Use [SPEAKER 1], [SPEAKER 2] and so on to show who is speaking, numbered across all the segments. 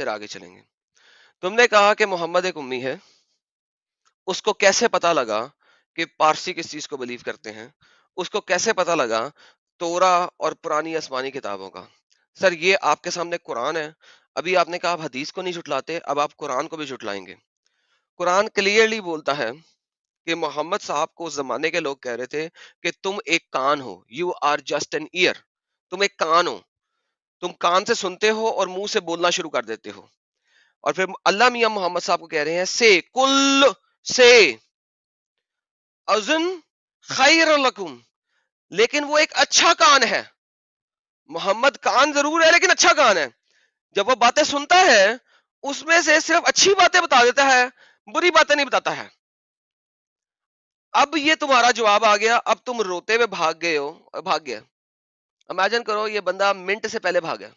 [SPEAKER 1] फिर आगे चलेंगे। तुमने कहा कि मोहम्मद एक उम्मी है, उसको कैसे पता लगा कि पारसी किस चीज को बिलीव करते हैं? उसको कैसे पता लगा तोरा और पुरानी आसमानी किताबों का? सर, ये आपके सामने कुरान है। अभी आपने कहा आप हदीस को नहीं झुटलाते, अब आप कुरान को भी झुटलाएंगे। कुरान क्लियरली बोलता है कि मोहम्मद साहब को उस जमाने के लोग कह रहे थे कि तुम एक कान हो, you are just an ear. तुम एक कान हो, तुम कान से सुनते हो और मुंह से बोलना शुरू कर देते हो। और फिर अल्लाह मियां मोहम्मद साहब को कह रहे हैं से कुल से अजुन खैर लकुम, लेकिन वो एक अच्छा कान है। मोहम्मद कान जरूर है लेकिन अच्छा कान है। जब वो बातें सुनता है उसमें से सिर्फ अच्छी बातें बता देता है, बुरी बातें नहीं बताता है। अब ये तुम्हारा जवाब आ गया, अब तुम रोते हुए भाग गए हो और भाग गया। इमेजिन करो ये बंदा मिनट से पहले भागा,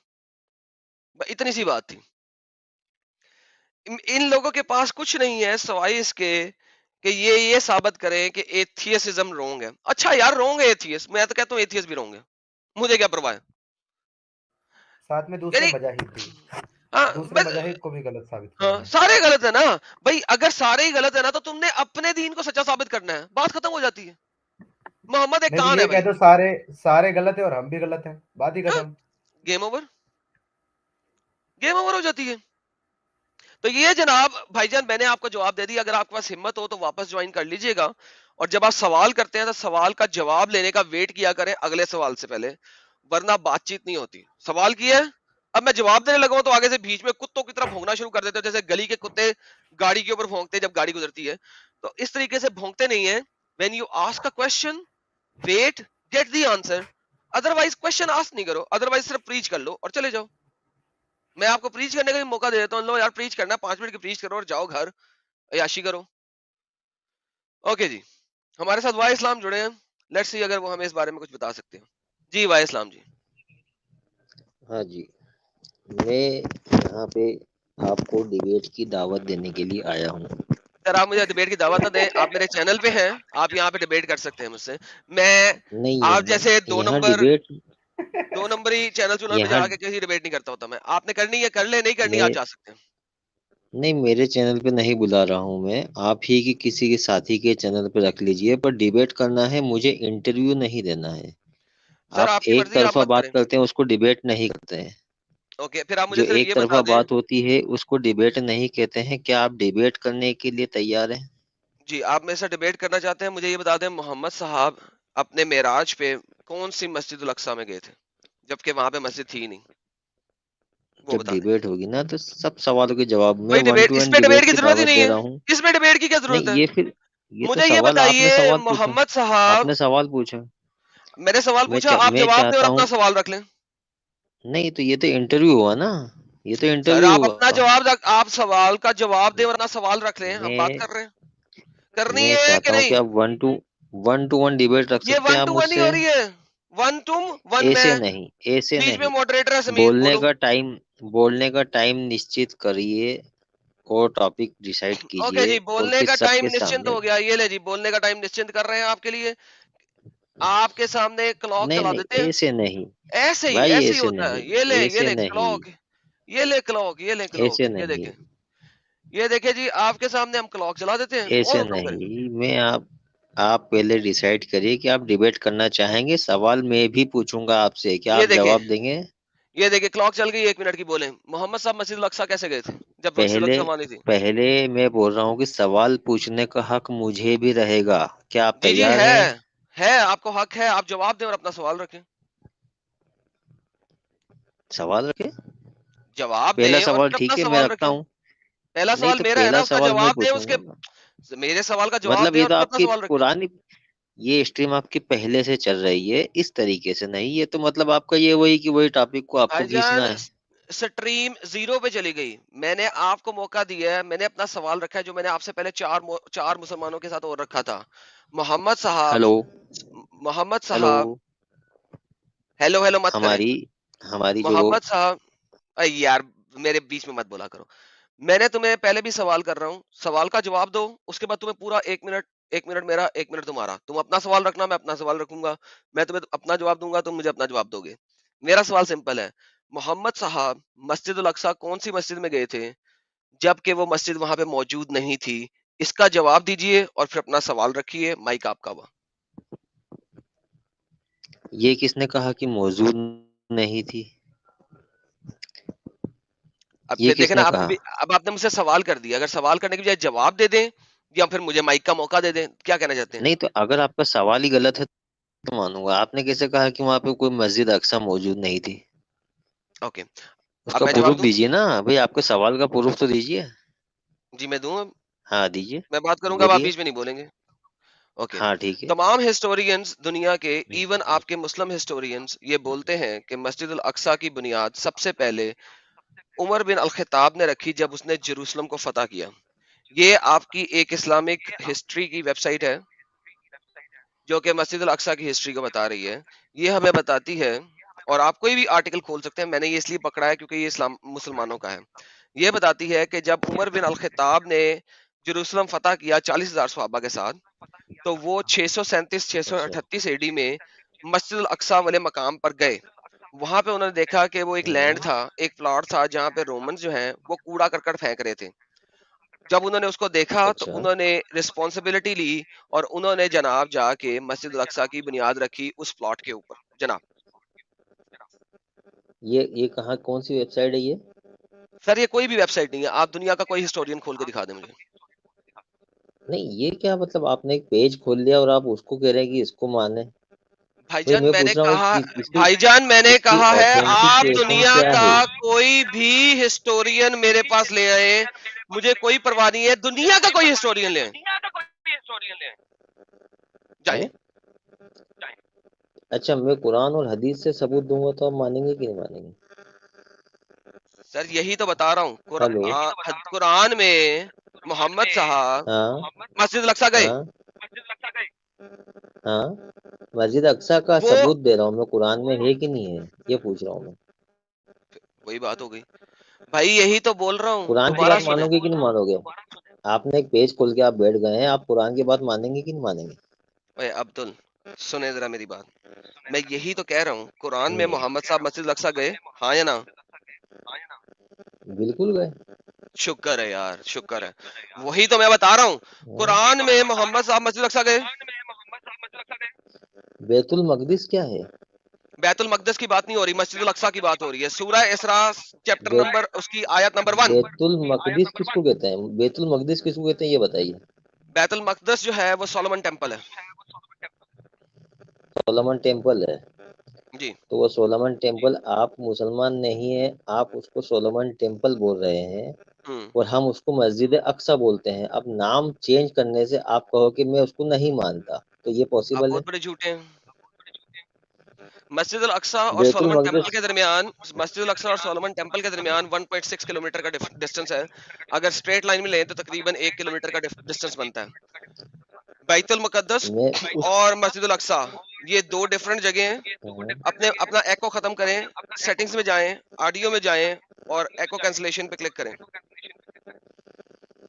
[SPEAKER 1] इतनी सी बात थी। इन लोगों के पास कुछ नहीं है सवाई इसके कि ये साबित करें कि एथियसिज्म रोंग है। अच्छा यार, रोंग है एथियस, मैं तो कहता हूँ एथियस भी रोंग है, मुझे क्या परवाह है।
[SPEAKER 2] साथ में दूसरे
[SPEAKER 1] यानी
[SPEAKER 2] मजाहिद भी,
[SPEAKER 1] हाँ
[SPEAKER 2] दूसरे
[SPEAKER 1] बस,
[SPEAKER 2] मजाहिद को भी गलत साबित कर
[SPEAKER 1] हाँ
[SPEAKER 2] रहे हैं।
[SPEAKER 1] सारे गलत है ना भाई। अगर सारे ही गलत है ना तो तुमने अपने दीन को सच्चा साबित करना है, बात खत्म हो जाती है। मोहम्मद एक
[SPEAKER 2] नहीं तो
[SPEAKER 1] कान
[SPEAKER 2] ये
[SPEAKER 1] है
[SPEAKER 2] कह
[SPEAKER 1] भाई।
[SPEAKER 2] दो सारे सारे गलत है और हम भी गलत हैं, बात ही
[SPEAKER 1] हाँ,
[SPEAKER 2] खत्म।
[SPEAKER 1] गेम ओवर, गेम ओवर हो जाती है। तो ये जनाब भाईजान, मैंने आपको जवाब दे दिया। अगर आपके पास हिम्मत हो तो वापस ज्वाइन कर लीजिएगा। और जब आप सवाल करते हैं तो सवाल का जवाब लेने का वेट किया करें अगले सवाल से पहले, वरना बातचीत नहीं होती। सवाल किया है, अब मैं जवाब देने लगा हूं तो आगे से बीच में कुत्तों की तरह भौंकना शुरू कर देते हो, जैसे गली के कुत्ते गाड़ी के ऊपर भौंकते हैं जब गाड़ी गुजरती है। तो इस तरीके से भौंकते नहीं है। When you ask a question, wait, get the answer. Otherwise question ask नहीं करो, अदरवाइज सिर्फ प्रीच कर लो और चले जाओ। मैं आपको प्रीच करने का भी मौका दे देता हूँ, लो यार प्रीच करना, 5 मिनट की प्रीच करो और जाओ घर, अयाशी करो। ओके जी, हमारे साथ वाई इस्लाम जुड़े हैं। लेट्स सी अगर वो हमें इस बारे में कुछ बता सकते हैं। जी वाई इस्लाम जी।
[SPEAKER 3] हाँ जी, मैं यहाँ पे आपको डिबेट की दावत देने के लिए आया हूँ।
[SPEAKER 1] सर आप मुझे डिबेट की दावत ना दें, आप मेरे चैनल पे हैं, आप यहाँ पे डिबेट कर सकते हैं मुझसे। मैं
[SPEAKER 3] नहीं,
[SPEAKER 1] आप जैसे दो
[SPEAKER 3] यहाँ
[SPEAKER 1] नंबर
[SPEAKER 3] डिबेट,
[SPEAKER 1] दो नंबरी चैनल चुनल पे
[SPEAKER 3] यहाँ
[SPEAKER 1] जाके किसी डिबेट नहीं करता होता मैं। आपने करनी है कर ले, नहीं करनी आप
[SPEAKER 3] मैं
[SPEAKER 1] जा सकते हैं।
[SPEAKER 3] नहीं, मेरे चैनल पे नहीं बुला रहा हूँ मैं, आप ही की किसी के साथी के चैनल पे रख लीजिए, पर डिबेट करना है, मुझे इंटरव्यू नहीं देना है।
[SPEAKER 1] सर
[SPEAKER 3] आप
[SPEAKER 1] आपकी
[SPEAKER 3] एक
[SPEAKER 1] मर्जी, आप
[SPEAKER 3] तरफा
[SPEAKER 1] मत
[SPEAKER 3] बात
[SPEAKER 1] करें।
[SPEAKER 3] करते हैं उसको डिबेट नहीं करते हैं।
[SPEAKER 1] ओके, फिर आप मुझे
[SPEAKER 3] जो
[SPEAKER 1] सिर्फ
[SPEAKER 3] एक
[SPEAKER 1] ये बता
[SPEAKER 3] तरफा
[SPEAKER 1] दें।
[SPEAKER 3] बात होती है उसको डिबेट नहीं कहते हैं। क्या आप डिबेट करने के लिए तैयार हैं?
[SPEAKER 1] जी, आप मेरे साथ डिबेट करना चाहते हैं, मुझे ये बता दें मोहम्मद साहब अपने मेराज पे कौन सी मस्जिद उल अक्सा में गए थे, जबकि वहां पे मस्जिद थी ही नहीं, वो
[SPEAKER 3] जब
[SPEAKER 1] बता दें।
[SPEAKER 3] डिबेट होगी ना तो सब सवालों के जवाब में
[SPEAKER 1] भाई
[SPEAKER 3] वन
[SPEAKER 1] डिबेट,
[SPEAKER 3] टू
[SPEAKER 1] इस
[SPEAKER 3] वन
[SPEAKER 1] पे डिबेट
[SPEAKER 3] डिबेट
[SPEAKER 1] की
[SPEAKER 3] की
[SPEAKER 1] जरूरत ही
[SPEAKER 3] दावत
[SPEAKER 1] नहीं
[SPEAKER 3] दे
[SPEAKER 1] है।
[SPEAKER 3] रहा हूँ।
[SPEAKER 1] इसमें डिबेट की क्या जरूरत
[SPEAKER 3] नहीं,
[SPEAKER 1] है?
[SPEAKER 3] ये फिर ये तो
[SPEAKER 1] मुझे ये
[SPEAKER 3] सवाल, आपने
[SPEAKER 1] बताइए
[SPEAKER 3] सवाल पूछा।
[SPEAKER 1] मोहम्मद साहब,
[SPEAKER 3] आपने सवाल पूछा।
[SPEAKER 1] मैंने सवाल पूछा, आप
[SPEAKER 3] मैं
[SPEAKER 1] जवाब दें और
[SPEAKER 3] चाहता
[SPEAKER 1] अपना
[SPEAKER 3] हूँ,
[SPEAKER 1] सवाल रख लें।
[SPEAKER 3] नहीं तो ये तो इंटरव्यू हुआ ना, ये तो
[SPEAKER 1] सर
[SPEAKER 3] इंटरव्यू
[SPEAKER 1] आप अपना
[SPEAKER 3] हुआ।
[SPEAKER 1] जवाब आप सवाल का जवाब दें और अपना सवाल रख लें, हम बात
[SPEAKER 3] मैं
[SPEAKER 1] कर रहे हैं। करनी
[SPEAKER 3] मैं
[SPEAKER 1] है कि
[SPEAKER 3] चाहता हूँ कि
[SPEAKER 1] नहीं?
[SPEAKER 3] आप वन टू वन डिबेट रख
[SPEAKER 1] ये
[SPEAKER 3] सकते हैं
[SPEAKER 1] वन
[SPEAKER 3] आप
[SPEAKER 1] टू वन ही हो
[SPEAKER 3] मुझसे।
[SPEAKER 1] रही है। वन तुम वन मैं,
[SPEAKER 3] ऐसे नहीं, ऐसे
[SPEAKER 1] बीच में
[SPEAKER 3] नहीं।
[SPEAKER 1] मॉडरेटर है समीर,
[SPEAKER 3] बोलने
[SPEAKER 1] बोलो।
[SPEAKER 3] का टाइम बोलने का टाइम निश्चित करिए और टॉपिक डिसाइड
[SPEAKER 1] ओके
[SPEAKER 3] कीजिए
[SPEAKER 1] जी,
[SPEAKER 3] और
[SPEAKER 1] बोलने
[SPEAKER 3] फिर
[SPEAKER 1] का टाइम
[SPEAKER 3] सबके
[SPEAKER 1] निश्चिंत
[SPEAKER 3] सामने।
[SPEAKER 1] हो गया। ये ले जी, बोलने का टाइम निश्चिंत कर रहे हैं आपके लिए। आपके सामने क्लॉक
[SPEAKER 3] नहीं
[SPEAKER 1] चला
[SPEAKER 3] नहीं,
[SPEAKER 1] देते हैं।
[SPEAKER 3] ऐसे नहीं भाई,
[SPEAKER 1] ऐसे ही
[SPEAKER 3] ऐसे
[SPEAKER 1] होता है।
[SPEAKER 3] नहीं,
[SPEAKER 1] ये
[SPEAKER 3] ऐसे
[SPEAKER 1] ले
[SPEAKER 3] नहीं,
[SPEAKER 1] क्लॉक, ये ले क्लॉक, ये ले क्लॉक,
[SPEAKER 3] ऐसे
[SPEAKER 1] ये
[SPEAKER 3] नहीं,
[SPEAKER 1] देखें, ये देखें जी, आपके सामने हम क्लॉक चला देते हैं और
[SPEAKER 3] ऐसे
[SPEAKER 1] हुक्म करें।
[SPEAKER 3] नहीं। मैं आप पहले डिसाइड करिए कि आप डिबेट करना चाहेंगे। सवाल मैं भी पूछूंगा आपसे, क्या
[SPEAKER 1] ये
[SPEAKER 3] आप
[SPEAKER 1] देखें,
[SPEAKER 3] जवाब देंगे?
[SPEAKER 1] ये देखिए क्लॉक चल गई, 1 मिनट की। बोले मोहम्मद साहब मस्जिद अल-अक्सा कैसे गए थे जब मस्जिद
[SPEAKER 3] पहले
[SPEAKER 1] अल-अक्सा वहां नहीं थी?
[SPEAKER 3] पहले मैं बोल रहा हूँ कि सवाल पूछने का हक मुझे भी रहेगा। क्या आप
[SPEAKER 1] जी जी
[SPEAKER 3] तैयार हैं?
[SPEAKER 1] है, आपको हक है, आप जवाब दें और अपना सवाल रखें।
[SPEAKER 3] सवाल रखें।
[SPEAKER 1] जवाब
[SPEAKER 3] पहला
[SPEAKER 1] दें और
[SPEAKER 3] सवाल
[SPEAKER 1] फिर अपना
[SPEAKER 3] ठीक है, मैं
[SPEAKER 1] सवाल
[SPEAKER 3] रखता
[SPEAKER 1] रखें।
[SPEAKER 3] हूँ।
[SPEAKER 1] पहला
[SPEAKER 3] नहीं
[SPEAKER 1] सवाल
[SPEAKER 3] तो
[SPEAKER 1] मेरा है ना,
[SPEAKER 3] पहला
[SPEAKER 1] उसका
[SPEAKER 3] सवाल मैं
[SPEAKER 1] जवाब दें, उसके
[SPEAKER 3] पूछूंगा।
[SPEAKER 1] मेरे सवाल का जवाब
[SPEAKER 3] मतलब
[SPEAKER 1] दें
[SPEAKER 3] ये
[SPEAKER 1] और
[SPEAKER 3] तो
[SPEAKER 1] फिर अपना
[SPEAKER 3] आपकी
[SPEAKER 1] सवाल रखें।
[SPEAKER 3] पुरानी, ये स्ट्रीम आपकी पहले से चल रही है, इस तरीके से नहीं। ये तो मतलब आपका ये वही कि वही टॉपिक को आपको
[SPEAKER 1] भाईजान
[SPEAKER 3] खींचना है।
[SPEAKER 1] स्ट्रीम 0 पे चली गई। मैंने आपको मौका दिया है, मैंने अपना सवाल रखा है, जो मैंने आपसे पहले चार मुसलमानों के साथ और रखा था। मोहम्मद साहब,
[SPEAKER 3] हेलो,
[SPEAKER 1] मोहम्मद
[SPEAKER 3] हेलो।
[SPEAKER 1] साहब, हेलो हेलो मत करें।
[SPEAKER 3] हमारी हमारी जो
[SPEAKER 1] मोहम्मद साहब, अरे यार मेरे बीच में मत बोला करो। मैंने तुम्हें पहले भी सवाल कर रहा हूँ, सवाल का जवाब दो, उसके बाद तुम्हें पूरा 1 मिनट, 1 मिनट मेरा, 1 मिनट तुम्हारा। तुम अपना सवाल रखना, मैं अपना सवाल रखूंगा। मैं तुम्हें अपना जवाब दूंगा, तुम मुझे अपना जवाब दोगे। मेरा सवाल सिंपल है, मोहम्मद साहब मस्जिद अल अक्सा कौन सी मस्जिद में गए थे जबकि वो मस्जिद वहां पे मौजूद नहीं थी? इसका जवाब दीजिए और फिर अपना सवाल रखिए। माइक आपका हुआ।
[SPEAKER 3] ये किसने कहा कि मौजूद नहीं थी?
[SPEAKER 1] अब
[SPEAKER 3] ये
[SPEAKER 1] देखें ना,
[SPEAKER 3] किसने
[SPEAKER 1] आप
[SPEAKER 3] कहा?
[SPEAKER 1] भी, अब आपने मुझसे सवाल कर दिया, अगर सवाल करने की बजाय जवाब दे दें या फिर मुझे माइक का मौका दे दें, क्या कहना चाहते हैं?
[SPEAKER 3] नहीं तो अगर आपका सवाल ही गलत है तो मानूंगा। आपने कैसे कहा कि वहां पे कोई मस्जिद अक्सा मौजूद नहीं थी?
[SPEAKER 1] ओके, अब
[SPEAKER 3] उसका
[SPEAKER 1] मैं जवाब
[SPEAKER 3] प्रूफ
[SPEAKER 1] दूं?
[SPEAKER 3] दीजिए ना भाई, आपके सवाल का प्रूफ तो दीजिए।
[SPEAKER 1] जी मैं दूं अब?
[SPEAKER 3] हाँ दीजिए।
[SPEAKER 1] मैं बात करूंगा, अब आप
[SPEAKER 3] बोलिए।
[SPEAKER 1] बीच में नहीं बोलेंगे। ओके।
[SPEAKER 3] हाँ ठीक है।
[SPEAKER 1] तमाम हिस्टोरियंस दुनिया के, इवन आपके मुस्लिम हिस्टोरियंस, ये बोलते हैं कि मस्जिद अल अक्सा की बुनियाद सबसे पहले उमर बिन अल खिताब ने रखी जब उसने जेरूसलम को फतह किया। ये आपकी एक इस्लामिक हिस्ट्री की वेबसाइट है जो कि मस्जिद अल अक्सा की हिस्ट्री को बता रही है। ये हमें बताती है, और आप कोई भी आर्टिकल खोल सकते हैं, मैंने ये इसलिए पकड़ा है क्योंकि ये इस्लाम मुसलमानों का है। ये बताती है कि जब उमर बिन अल खिताब ने जेरूसलम फतह किया 40,000 सहाबा के साथ, तो वो 637
[SPEAKER 3] अच्छा
[SPEAKER 1] 638 एडी में मस्जिद अल अक्सा वाले मकाम पर गए। वहां पे उन्होंने देखा कि वो एक लैंड
[SPEAKER 3] हम्म,
[SPEAKER 1] था, एक प्लॉट था जहाँ पे रोमन जो हैं वो कूड़ा करकट फेंक रहे थे। जब उन्होंने उसको देखा तो
[SPEAKER 3] अच्छा।
[SPEAKER 1] उन्होंने रिस्पॉन्सिबिलिटी ली और उन्होंने जनाब जाके मस्जिद अल अक्सा की बुनियाद रखी उस प्लॉट के ऊपर। जनाब,
[SPEAKER 3] ये कहाँ, कौन सी वेबसाइट है ये?
[SPEAKER 1] सर ये कोई भी वेबसाइट नहीं है, आप दुनिया का कोई हिस्टोरियन खोल के दिखा दें मुझे।
[SPEAKER 3] नहीं ये क्या मतलब, आपने एक पेज खोल लिया और आप उसको कह रहे हैं कि इसको माने? भाई
[SPEAKER 1] भाईजान
[SPEAKER 3] मैं
[SPEAKER 1] मैंने
[SPEAKER 3] पूछ रहा हूँ
[SPEAKER 1] कहा,
[SPEAKER 3] इसकी
[SPEAKER 1] भाईजान मैंने
[SPEAKER 3] इसकी
[SPEAKER 1] कहा है आप
[SPEAKER 3] ऑथेंटिकेशन
[SPEAKER 1] दुनिया
[SPEAKER 3] क्या
[SPEAKER 1] का
[SPEAKER 3] है?
[SPEAKER 1] कोई भी हिस्टोरियन मेरे पास ले आए, मुझे कोई परवाह नहीं है, दुनिया का कोई हिस्टोरियन ले आए, जाए।
[SPEAKER 3] हैं? अच्छा, मैं कुरान और हदीस से सबूत दूंगा तो आप मानेंगे कि नहीं मानेंगे?
[SPEAKER 1] सर यही तो बता रहा हूँ,
[SPEAKER 3] हेलो।
[SPEAKER 1] कुरान में मोहम्मद साहब
[SPEAKER 3] हाँ
[SPEAKER 1] मस्जिद अल अक्सा गए।
[SPEAKER 3] हाँ हाँ। मस्जिद अक्सा का
[SPEAKER 1] वो
[SPEAKER 3] सबूत दे रहा हूँ मैं, कुरान में है कि नहीं है ये पूछ रहा हूँ मैं।
[SPEAKER 1] वही बात हो गई भाई, यही तो बोल रहा हूँ,
[SPEAKER 3] कुरान की
[SPEAKER 1] दोबारा
[SPEAKER 3] बात
[SPEAKER 1] सुने।
[SPEAKER 3] मानोगे कि नहीं मानोगे? आपने एक पेज खोल के आप बैठ गए हैं, आप कुरान की बात मानेंगे कि नहीं मानेंगे?
[SPEAKER 1] ओए अब्दुल, सुने जरा मेरी बात। मैं यही तो कह रहा हूँ, कुरान में
[SPEAKER 3] हम्म,
[SPEAKER 1] मोहम्मद साहब मस्जिद अल अक्सा गए, हाँ या ना?
[SPEAKER 3] बिल्कुल गए।
[SPEAKER 1] शुक्र है यार, शुक्र है। वही तो मैं बता रहा हूँ,
[SPEAKER 3] हाँ।
[SPEAKER 1] कुरान में मोहम्मद साहब मस्जिद अल अक्सा गए।
[SPEAKER 3] बैतुल मकदिस क्या है?
[SPEAKER 1] बैतुल मकदस की बात नहीं हो रही, मस्जिद अल अक्सा की बात हो रही है। सूरह इसरा चैप्टर
[SPEAKER 3] बे,
[SPEAKER 1] नंबर, उसकी आयत नंबर 1।
[SPEAKER 3] बैतुल मकदिस किसको कहते हैं? बैतुल मकदिस किसको कहते हैं ये बताइए।
[SPEAKER 1] बैतुल मकदस जो है वो सोलोमन टेम्पल है।
[SPEAKER 3] सोलोमन टेम्पल है?
[SPEAKER 1] जी।
[SPEAKER 3] तो वो सोलोमन टेम्पल, आप मुसलमान नहीं है, आप उसको सोलोमन टेम्पल बोल रहे हैं
[SPEAKER 1] हम्म।
[SPEAKER 3] और हम उसको मस्जिद अक्सा बोलते हैं। अब नाम चेंज करने से आप कहो कि मैं उसको नहीं मानता, तो ये
[SPEAKER 1] आप
[SPEAKER 3] पॉसिबल है?
[SPEAKER 1] बहुत बड़े झूठे हैं। मस्जिद अल अक्सा और
[SPEAKER 3] बैतुल
[SPEAKER 1] सोलोमन टेम्पल
[SPEAKER 3] मकदस।
[SPEAKER 1] के दरमियान, मस्जिद अल अक्सा और सोलोमन टेम्पल के दरमियान 1.6 किलोमीटर का डिस्टेंस है। अगर स्ट्रेट लाइन में लें तो तकरीबन 1 किलोमीटर का डिस्टेंस बनता है। बैतुल मुकद्दस
[SPEAKER 3] मैं उस
[SPEAKER 1] और मस्जिद अल अक्सा, ये दो डिफरेंट जगह हैं।
[SPEAKER 3] हाँ,
[SPEAKER 1] अपने अपना एको खत्म करें, सेटिंग्स में जाएं, ऑडियो में जाएं और एको कैंसलेशन पे क्लिक करें।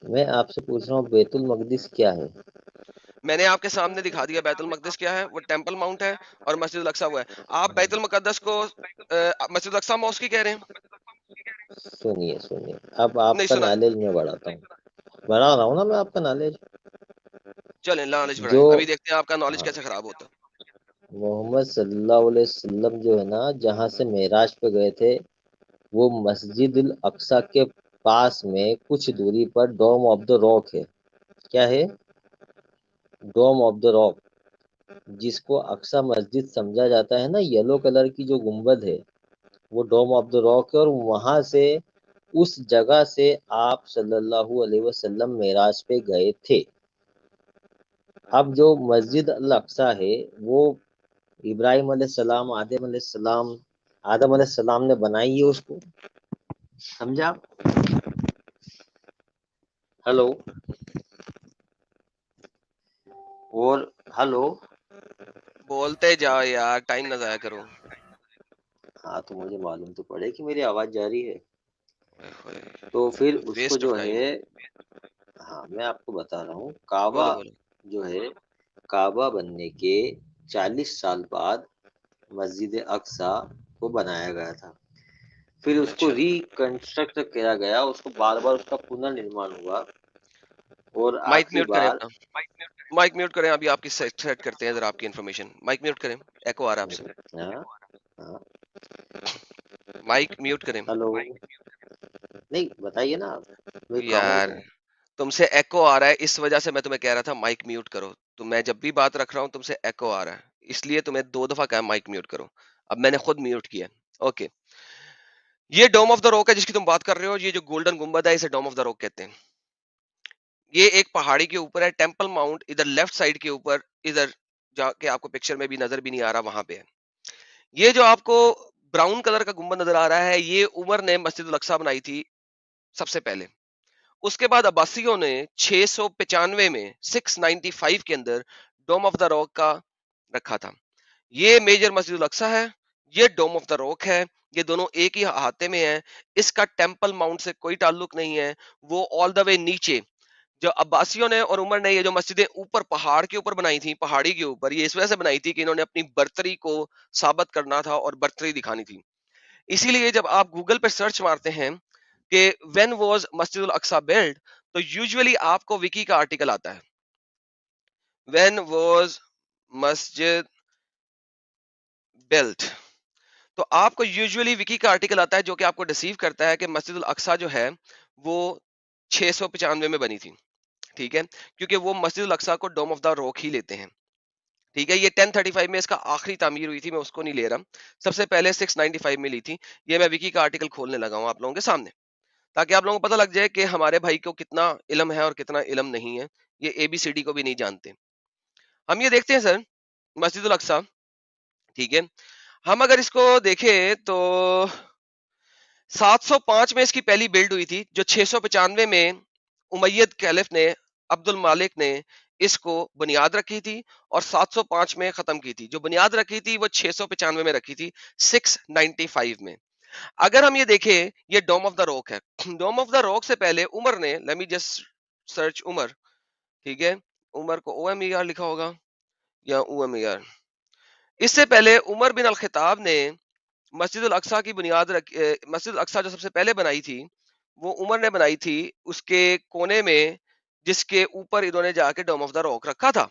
[SPEAKER 3] मैं आपसे पूछ रहा हूँ बैतुल मकदिस क्या है?
[SPEAKER 1] मैंने आपके सामने दिखा दिया बैतुल मकदस क्या है, वो टेंपल माउंट है और मस्जिद अल अक्सा वो है। आप बैतुल मुकद्दस को मस्जिद अल अक्सा मॉस्क ही कह रहे हैं।
[SPEAKER 3] सुनिए सुनिए, अब
[SPEAKER 1] नहीं
[SPEAKER 3] आपका
[SPEAKER 1] सुना?
[SPEAKER 3] नॉलेज मैं बढ़ाता हूँ। बढ़ा रहा हूँ ना मैं आपका नॉलेज।
[SPEAKER 1] चलें नॉलेज
[SPEAKER 3] जो
[SPEAKER 1] बढ़ाएं, अभी देखते हैं आपका नॉलेज
[SPEAKER 3] हाँ,
[SPEAKER 1] कैसे खराब होता है।
[SPEAKER 3] मोहम्मद सल्लल्लाहु अलैहि वसल्लम जो है ना, जहाँ से मेराज पे गए थे, वो मस्जिद अल अक्सा के पास में कुछ दूरी पर डोम ऑफ द रॉक है। क्या है? डोम ऑफ द रॉक, जिसको अक्सा मस्जिद समझा जाता है ना, येलो कलर की जो गुंबद है, वो डोम ऑफ द रॉक है। और वहां से, उस जगह से आप सल्लल्लाहु अलैहि वसल्लम मेराज पे गए थे। अब जो मस्जिद अल अक्सा है, वो इब्राहिम अलैहिस्सलाम, आदम अलैहिस्सलाम ने बनाई है उसको, समझा? हेलो। और हेलो।
[SPEAKER 1] बोलते जाओ यार, टाइम ना जाया करो।
[SPEAKER 3] हाँ तो मुझे मालूम तो पड़े कि मेरी आवाज जा रही है। तो फिर उसको
[SPEAKER 1] वेस्ट ऑफ
[SPEAKER 3] जो
[SPEAKER 1] टाइम।
[SPEAKER 3] है, हाँ मैं आपको बता रहा हूँ, काबा
[SPEAKER 1] बोलो बोलो।
[SPEAKER 3] जो है, काबा बनने के 40 साल बाद मस्जिद अक्सा को बनाया गया था। फिर उसको
[SPEAKER 1] अच्छा
[SPEAKER 3] रिकंस्ट्रक्ट किया गया, उसको बार बार उसका पुनर्निर्माण हुआ, और
[SPEAKER 1] माइक
[SPEAKER 3] आखिरी
[SPEAKER 1] म्यूट करें
[SPEAKER 3] बार
[SPEAKER 1] अपना, माइक म्यूट करें, अभी आपकी सेट करते हैं जरा आपकी इन्फॉर्मेशन। माइक म्यूट करें, एको आ रहा है आपसे,
[SPEAKER 3] हाँ हाँ
[SPEAKER 1] माइक म्यूट करें।
[SPEAKER 3] हेलो, नहीं बताइए ना आप, कोई प्रॉब्लम
[SPEAKER 1] यार
[SPEAKER 3] क्या है?
[SPEAKER 1] तुमसे एको आ रहा है, इस वजह से मैं तुम्हें कह रहा था माइक म्यूट करो। तो मैं जब भी बात रख रहा हूँ तुमसे एको आ रहा है, इसलिए तुम्हें 2 दफा कहा माइक म्यूट करो। अब मैंने खुद म्यूट किया। ओके, ये डोम ऑफ द रॉक है जिसकी तुम बात कर रहे हो। ये जो गोल्डन गुम्बद है इसे डोम ऑफ द रॉक कहते हैं। ये एक पहाड़ी के ऊपर है, टेम्पल माउंट इधर लेफ्ट साइड के ऊपर, इधर जाके आपको पिक्चर में भी नजर भी नहीं आ रहा, वहां पे है। ये जो आपको ब्राउन कलर का गुम्बद नजर आ रहा है, ये उमर ने मस्जिद उल अक्सा बनाई थी सबसे पहले। उसके बाद अब्बासियों ने 695 में 695 के अंदर डोम ऑफ द रॉक का रखा था। ये मेजर मस्जिद उल अक्सा है, ये डोम ऑफ द रॉक है, ये दोनों एक ही अहाते में है। इसका टेम्पल माउंट से कोई ताल्लुक नहीं है, वो ऑल द वे नीचे। जो अब्बासियों ने और उमर ने ये जो मस्जिदें ऊपर पहाड़ के ऊपर बनाई थी, पहाड़ी के ऊपर, ये इस वजह से बनाई थी कि इन्होंने अपनी बर्तरी को साबित करना था और बर्तरी दिखानी थी। इसीलिए जब आप गूगल पे सर्च मारते हैं कि व्हेन वाज मस्जिद उल अक्सा बिल्ड, तो यूजुअली आपको विकी का आर्टिकल आता है, व्हेन वाज मस्जिद बिल्ट। तो आपको यूजुअली विकी का आर्टिकल आता है जो कि आपको डिसीव करता है कि मस्जिद उल अक्सा जो है वो 695 में बनी थी। ठीक है, क्योंकि वो मस्जिद उल अक्सा को डोम ऑफ द रॉक ही लेते हैं। ठीक है, ये 1035 में इसका आखिरी तामीर हुई थी, मैं उसको नहीं ले रहा। सबसे पहले 695 में ली थी। ये मैं विकी का आर्टिकल खोलने लगा हूँ आप लोगों के सामने, ताकि आप लोगों को पता लग जाए कि हमारे भाई को कितना इल्म है और कितना इल्म नहीं है। ये ABCD को भी नहीं जानते। हम ये देखते हैं सर, मस्जिद उल अक्सा। ठीक है, हम अगर इसको देखें तो 705 में इसकी पहली बिल्ड हुई थी, जो 695 में उमैयद कैलिफ ने, अब्दुल मालिक ने इसको बुनियाद रखी थी और 705 में खत्म की थी। जो बुनियाद रखी थी वो 695 में रखी थी, 695 में। अगर हम ये देखें, ये डोम ऑफ द रॉक है। डोम ऑफ द रॉक से पहले उमर ने, let me just search Umar. ठीक है, उमर को OMER लिखा होगा या UMER। इससे पहले उमर बिन अल खिताब ने मस्जिद उल अक्सा की बुनियाद मस्जिद उल अक्सा जो सबसे पहले बनाई थी, वो उमर ने बनाई थी उसके कोने में, जिसके ऊपर इन्होंने जाके डोम ऑफ द रॉक रखा था।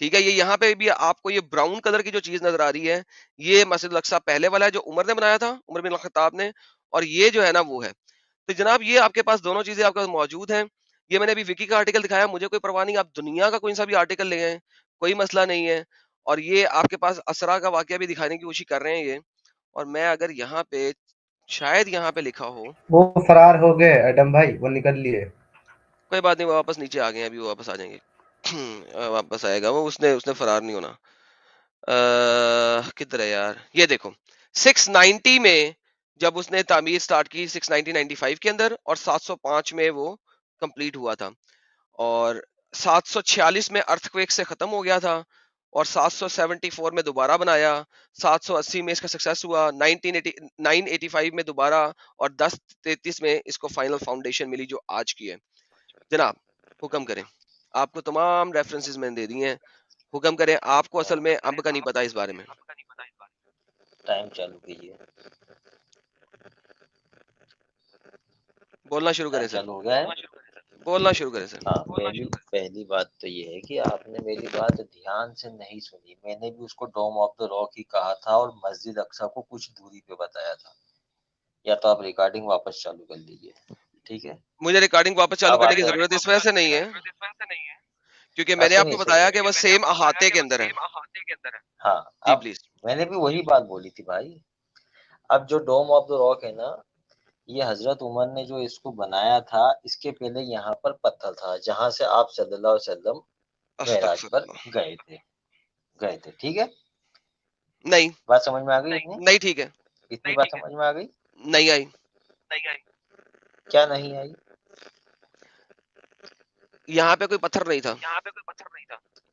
[SPEAKER 1] ठीक है, ये यहाँ पे भी आपको ये ब्राउन कलर की जो चीज नजर आ रही है, ये मस्जिद उल अक्सा पहले वाला है जो उमर ने बनाया था, उमर बिन अल खत्ताब ने। और ये जो है ना वो है। तो जनाब ये आपके पास दोनों चीजें आपके पास मौजूद हैं। ये मैंने अभी विकी का आर्टिकल दिखाया, मुझे कोई परवाह नहीं, आप दुनिया का कोई सा भी आर्टिकल ले आए, कोई मसला नहीं है। और ये आपके पास असरा का वाकया भी दिखाने की कोशिश कर रहे हैं ये। और मैं अगर यहाँ पे, शायद यहाँ पे लिखा हो,
[SPEAKER 2] वो फरार हो गए एडम भाई, वो निकल लिए।
[SPEAKER 1] कोई बात नहीं, वो वापस नीचे आ गए हैं, अभी वो वापस आ जाएंगे। वापस आएगा वो, उसने उसने फरार नहीं होना। किधर है यार, ये देखो 690 में जब उसने तामीर स्टार्ट की 690-95 के अंदर, और 705 में वो कंप्लीट हुआ था। और 746 में अर्थक्वेक से खत्म हो गया था, और 774 में दोबारा बनाया। 780 में इसका सक्सेस हुआ, 985 में दोबारा, और 1033 में इसको फाइनल फाउंडेशन मिली जो आज की है। जनाब हुक्म करें, आपको तमाम रेफरेंसेस मैंने दे दिए हैं, हुक्म करें। आपको असल में अब का नहीं पता इस बारे में।
[SPEAKER 3] टाइम चालू कीजिए।
[SPEAKER 1] बोलना शुरू करें
[SPEAKER 3] टाइम
[SPEAKER 1] सर,
[SPEAKER 3] चालू हो गया है।
[SPEAKER 1] बोलना शुरू करें सर।
[SPEAKER 3] हाँ, पहली पहली बात तो ये है कि आपने मेरी बात ध्यान से नहीं सुनी। मैंने भी उसको डोम ऑफ द रॉक ही कहा था और मस्जिद अक्सा को कुछ दूरी पे बताया था। या तो आप रिकॉर्डिंग वापस चालू कर लीजिए, ठीक है?
[SPEAKER 1] मुझे रिकॉर्डिंग वापस चालू
[SPEAKER 3] अब
[SPEAKER 1] करने की
[SPEAKER 3] आते
[SPEAKER 1] जरूरत इस वजह से नहीं है, क्योंकि मैंने
[SPEAKER 3] सुनिए
[SPEAKER 1] आपको बताया कि
[SPEAKER 3] सुनिए।
[SPEAKER 1] वह सेम अहाते के अंदर है।
[SPEAKER 3] हाँ,
[SPEAKER 1] जी
[SPEAKER 3] अब
[SPEAKER 1] प्लीज।
[SPEAKER 3] मैंने भी वही बात बोली थी भाई। अब जो डोम ऑफ द रॉक है ना, ये हजरत उमर ने जो इसको बनाया था, इसके पहले यहाँ पर पत्थर था जहां से आप सल्लल्लाहु अलैहि वसल्लम मेराज पर
[SPEAKER 1] अस्तगफिरुल्लाह।
[SPEAKER 3] गए थे, ठीक है?
[SPEAKER 1] नहीं,
[SPEAKER 3] बात समझ में आ गई इतनी?
[SPEAKER 1] नहीं ठीक है,
[SPEAKER 3] इतनी बात समझ में आ गई?
[SPEAKER 1] नहीं आई।
[SPEAKER 3] क्या नहीं आई?
[SPEAKER 1] यहाँ पे कोई पत्थर नहीं था,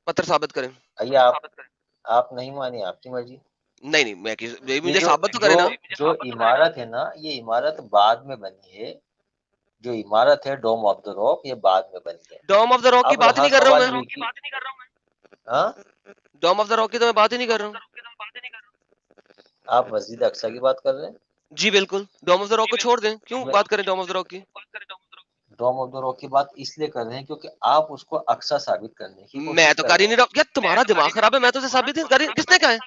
[SPEAKER 1] पत्थर साबित करें।
[SPEAKER 3] आइए आप नहीं मानी, आपकी मर्जी।
[SPEAKER 1] नहीं नहीं,
[SPEAKER 3] ये
[SPEAKER 1] मुझे
[SPEAKER 3] जो
[SPEAKER 1] साबित तो
[SPEAKER 3] जो
[SPEAKER 1] करें ना।
[SPEAKER 3] जो इमारत है ना, ये इमारत बाद में बनी है। जो इमारत है डोम ऑफ द रॉक, ये बाद में बनी है।
[SPEAKER 1] डोम ऑफ द रॉक की
[SPEAKER 3] अब
[SPEAKER 1] बात ही
[SPEAKER 3] रहा
[SPEAKER 1] नहीं कर रहा हूँ
[SPEAKER 3] सवाल
[SPEAKER 1] मैं।
[SPEAKER 3] ये कि हाँ,
[SPEAKER 1] डोम ऑफ द रॉक की तो मैं बात ही नहीं कर रहा हूँ।
[SPEAKER 3] आप मस्जिद अक्सा की बात कर रहे हैं।
[SPEAKER 1] जी बिल्कुल, डोम ऑफ द रॉक को छोड़ दें, क्यों
[SPEAKER 3] मैं
[SPEAKER 1] बात करें डोम ऑफ द रॉक की?
[SPEAKER 3] डोम ऑफ द रॉक की बात इसलिए कर रहे हैं क्योंकि आप उसको अक्सा साबित करने की
[SPEAKER 1] मैं
[SPEAKER 3] कोशिश
[SPEAKER 1] तो
[SPEAKER 3] कर
[SPEAKER 1] कर ही
[SPEAKER 3] रहे
[SPEAKER 1] नहीं
[SPEAKER 3] हैं।
[SPEAKER 1] रहा, यार तुम्हारा दिमाग खराब है, मैं तो उसे साबित ही कर, किसने कहा है?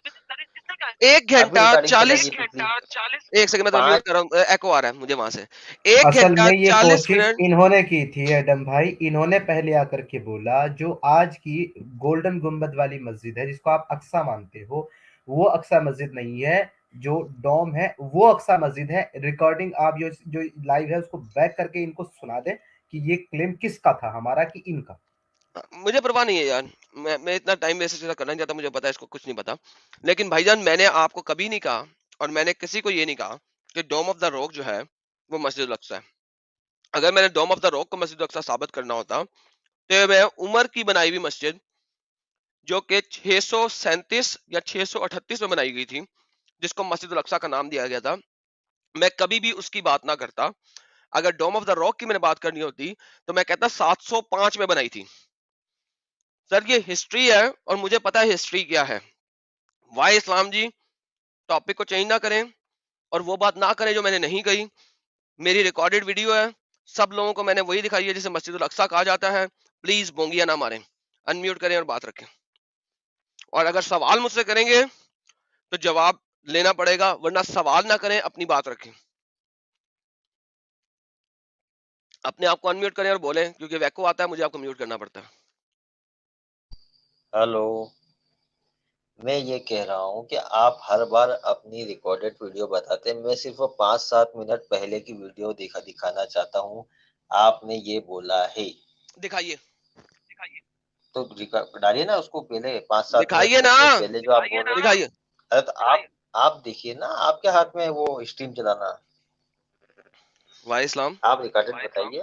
[SPEAKER 1] 1
[SPEAKER 3] अभी
[SPEAKER 1] घंटा
[SPEAKER 3] रिकॉर्डिंग
[SPEAKER 1] 40,
[SPEAKER 3] चलेगी पिछली
[SPEAKER 1] 1 सेकंड मैं तो म्यूट
[SPEAKER 3] 5।
[SPEAKER 1] कर रहा हूँ, एको आ रहा है मुझे वहां से। 1
[SPEAKER 2] असल
[SPEAKER 1] घंटा
[SPEAKER 2] में ये
[SPEAKER 1] 40
[SPEAKER 2] कोशिश
[SPEAKER 1] मिनट
[SPEAKER 2] इन्होंने की थी एडम भाई। इन्होंने पहले आकर के बोला जो आज की गोल्डन गुम्बद वाली मस्जिद है जिसको आप अक्सा मानते हो, वो अक्सा मस्जिद नहीं है। जो डोम है वो अक्सा मस्जिद है। रिकॉर्डिंग आप जो लाइव है उसको बैक करके इनको सुना दे कि ये क्लेम किसका था, हमारा कि इनका।
[SPEAKER 1] मुझे परवाह नहीं है यार, मैं इतना टाइम वेस्ट करना नहीं चाहता, मुझे पता है इसको कुछ नहीं पता। लेकिन भाईजान मैंने आपको कभी नहीं कहा, और मैंने किसी को ये नहीं कहा कि डोम ऑफ द रॉक जो है वो मस्जिद अल-अक्सा है। अगर मैंने डोम ऑफ द रॉक को मस्जिद अल-अक्सा साबित करना होता तो मैं उमर की बनाई हुई मस्जिद, जो कि 637 या 638 में बनाई गई थी, जिसको मस्जिद अल-अक्सा का नाम दिया गया था, मैं कभी भी उसकी बात ना करता। अगर डोम ऑफ द रॉक की मैंने बात करनी होती तो मैं कहता 705 में बनाई थी। सर ये हिस्ट्री है और मुझे पता है हिस्ट्री क्या है। वाई इस्लाम जी टॉपिक को चेंज ना करें और वो बात ना करें जो मैंने नहीं कही। मेरी रिकॉर्डेड वीडियो है, सब लोगों को मैंने वही दिखाई है जिसे मस्जिद उल अक्सा कहा जाता है। प्लीज बोंगिया ना मारें, अनम्यूट करें और बात रखें। और अगर सवाल मुझसे करेंगे तो जवाब लेना पड़ेगा, वरना सवाल ना करें, अपनी बात रखें। अपने आप को अनम्यूट करें और बोलें, क्योंकि वैको आता है, मुझे आपको म्यूट करना पड़ता है।
[SPEAKER 3] हेलो, मैं ये कह रहा हूँ कि आप हर बार अपनी रिकॉर्डेड वीडियो बताते हैं। मैं सिर्फ 5-7 मिनट पहले की वीडियो दिखाना चाहता हूँ। आपने ये बोला है
[SPEAKER 1] दिखाइए,
[SPEAKER 3] तो डालिए ना उसको पहले 5-7 मिनट
[SPEAKER 1] दिखाइए ना,
[SPEAKER 3] पहले जो आप बोल रहे हैं।
[SPEAKER 1] दिखाइए।
[SPEAKER 3] अरे तो आप देखिए ना, आपके हाथ में है वो स्ट्रीम चलाना।
[SPEAKER 1] वाई इस्लाम,
[SPEAKER 3] आप रिकॉर्डेड बताइए,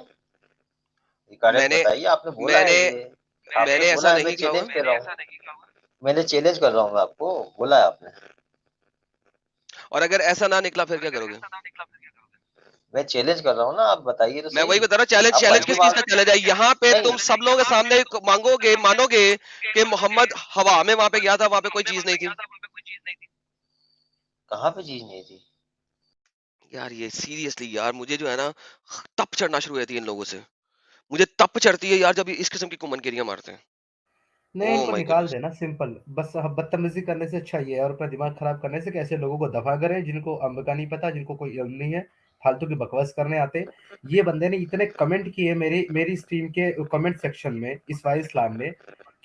[SPEAKER 3] रिकॉर्डेड
[SPEAKER 1] मैंने
[SPEAKER 3] बताइए। आपने बोला है
[SPEAKER 1] मैंने
[SPEAKER 3] ये, आपने
[SPEAKER 1] मैंने ऐसा
[SPEAKER 3] बोला है। मैं
[SPEAKER 1] नहीं कहा हुआ।
[SPEAKER 3] चैलेंज कर रहा हूँ, मैंने चैलेंज कर रहा हूँ आपको, बोला है आपने।
[SPEAKER 1] और अगर ऐसा ना निकला फिर क्या करोगे?
[SPEAKER 3] मैं चैलेंज कर रहा हूँ ना, आप बताइए तो
[SPEAKER 1] मैं
[SPEAKER 3] सही।
[SPEAKER 1] वही बता रहा हूँ, चैलेंज
[SPEAKER 3] आप
[SPEAKER 1] चैलेंज
[SPEAKER 3] पंजे
[SPEAKER 1] किस चीज
[SPEAKER 3] बाज
[SPEAKER 1] का चैलेंज है? यहाँ पे
[SPEAKER 3] नहीं।
[SPEAKER 1] तुम सब लोगों के सामने मांगोगे, मानोगे कि मोहम्मद हवा में वहां पे गया था, वहां पे कोई चीज नहीं थी।
[SPEAKER 3] कहाँ पे चीज नहीं थी?
[SPEAKER 1] यार ये सीरियसली यार, मुझे जो है ना तप चढ़ना शुरू हो जाती है इन लोगों से। मुझे तप चढ़ती है यार जब ये इस किस्म की कुमनकेरियां मारते हैं।
[SPEAKER 2] नहीं,
[SPEAKER 1] ओ
[SPEAKER 2] इनको
[SPEAKER 1] माय
[SPEAKER 2] निकाल
[SPEAKER 1] गुडनेस।
[SPEAKER 2] देना सिंपल। बस बदतमीजी करने से अच्छा ये है, और अपना दिमाग खराब करने से कि ऐसे लोगों को दफा करें जिनको अम्ब का नहीं पता, जिनको कोई इल्म नहीं है, फालतू की बकवास करने आते। ये बंदे ने इतने कमेंट किए मेरी मेरी स्ट्रीम के कमेंट सेक्शन में इस वाई इस्लाम में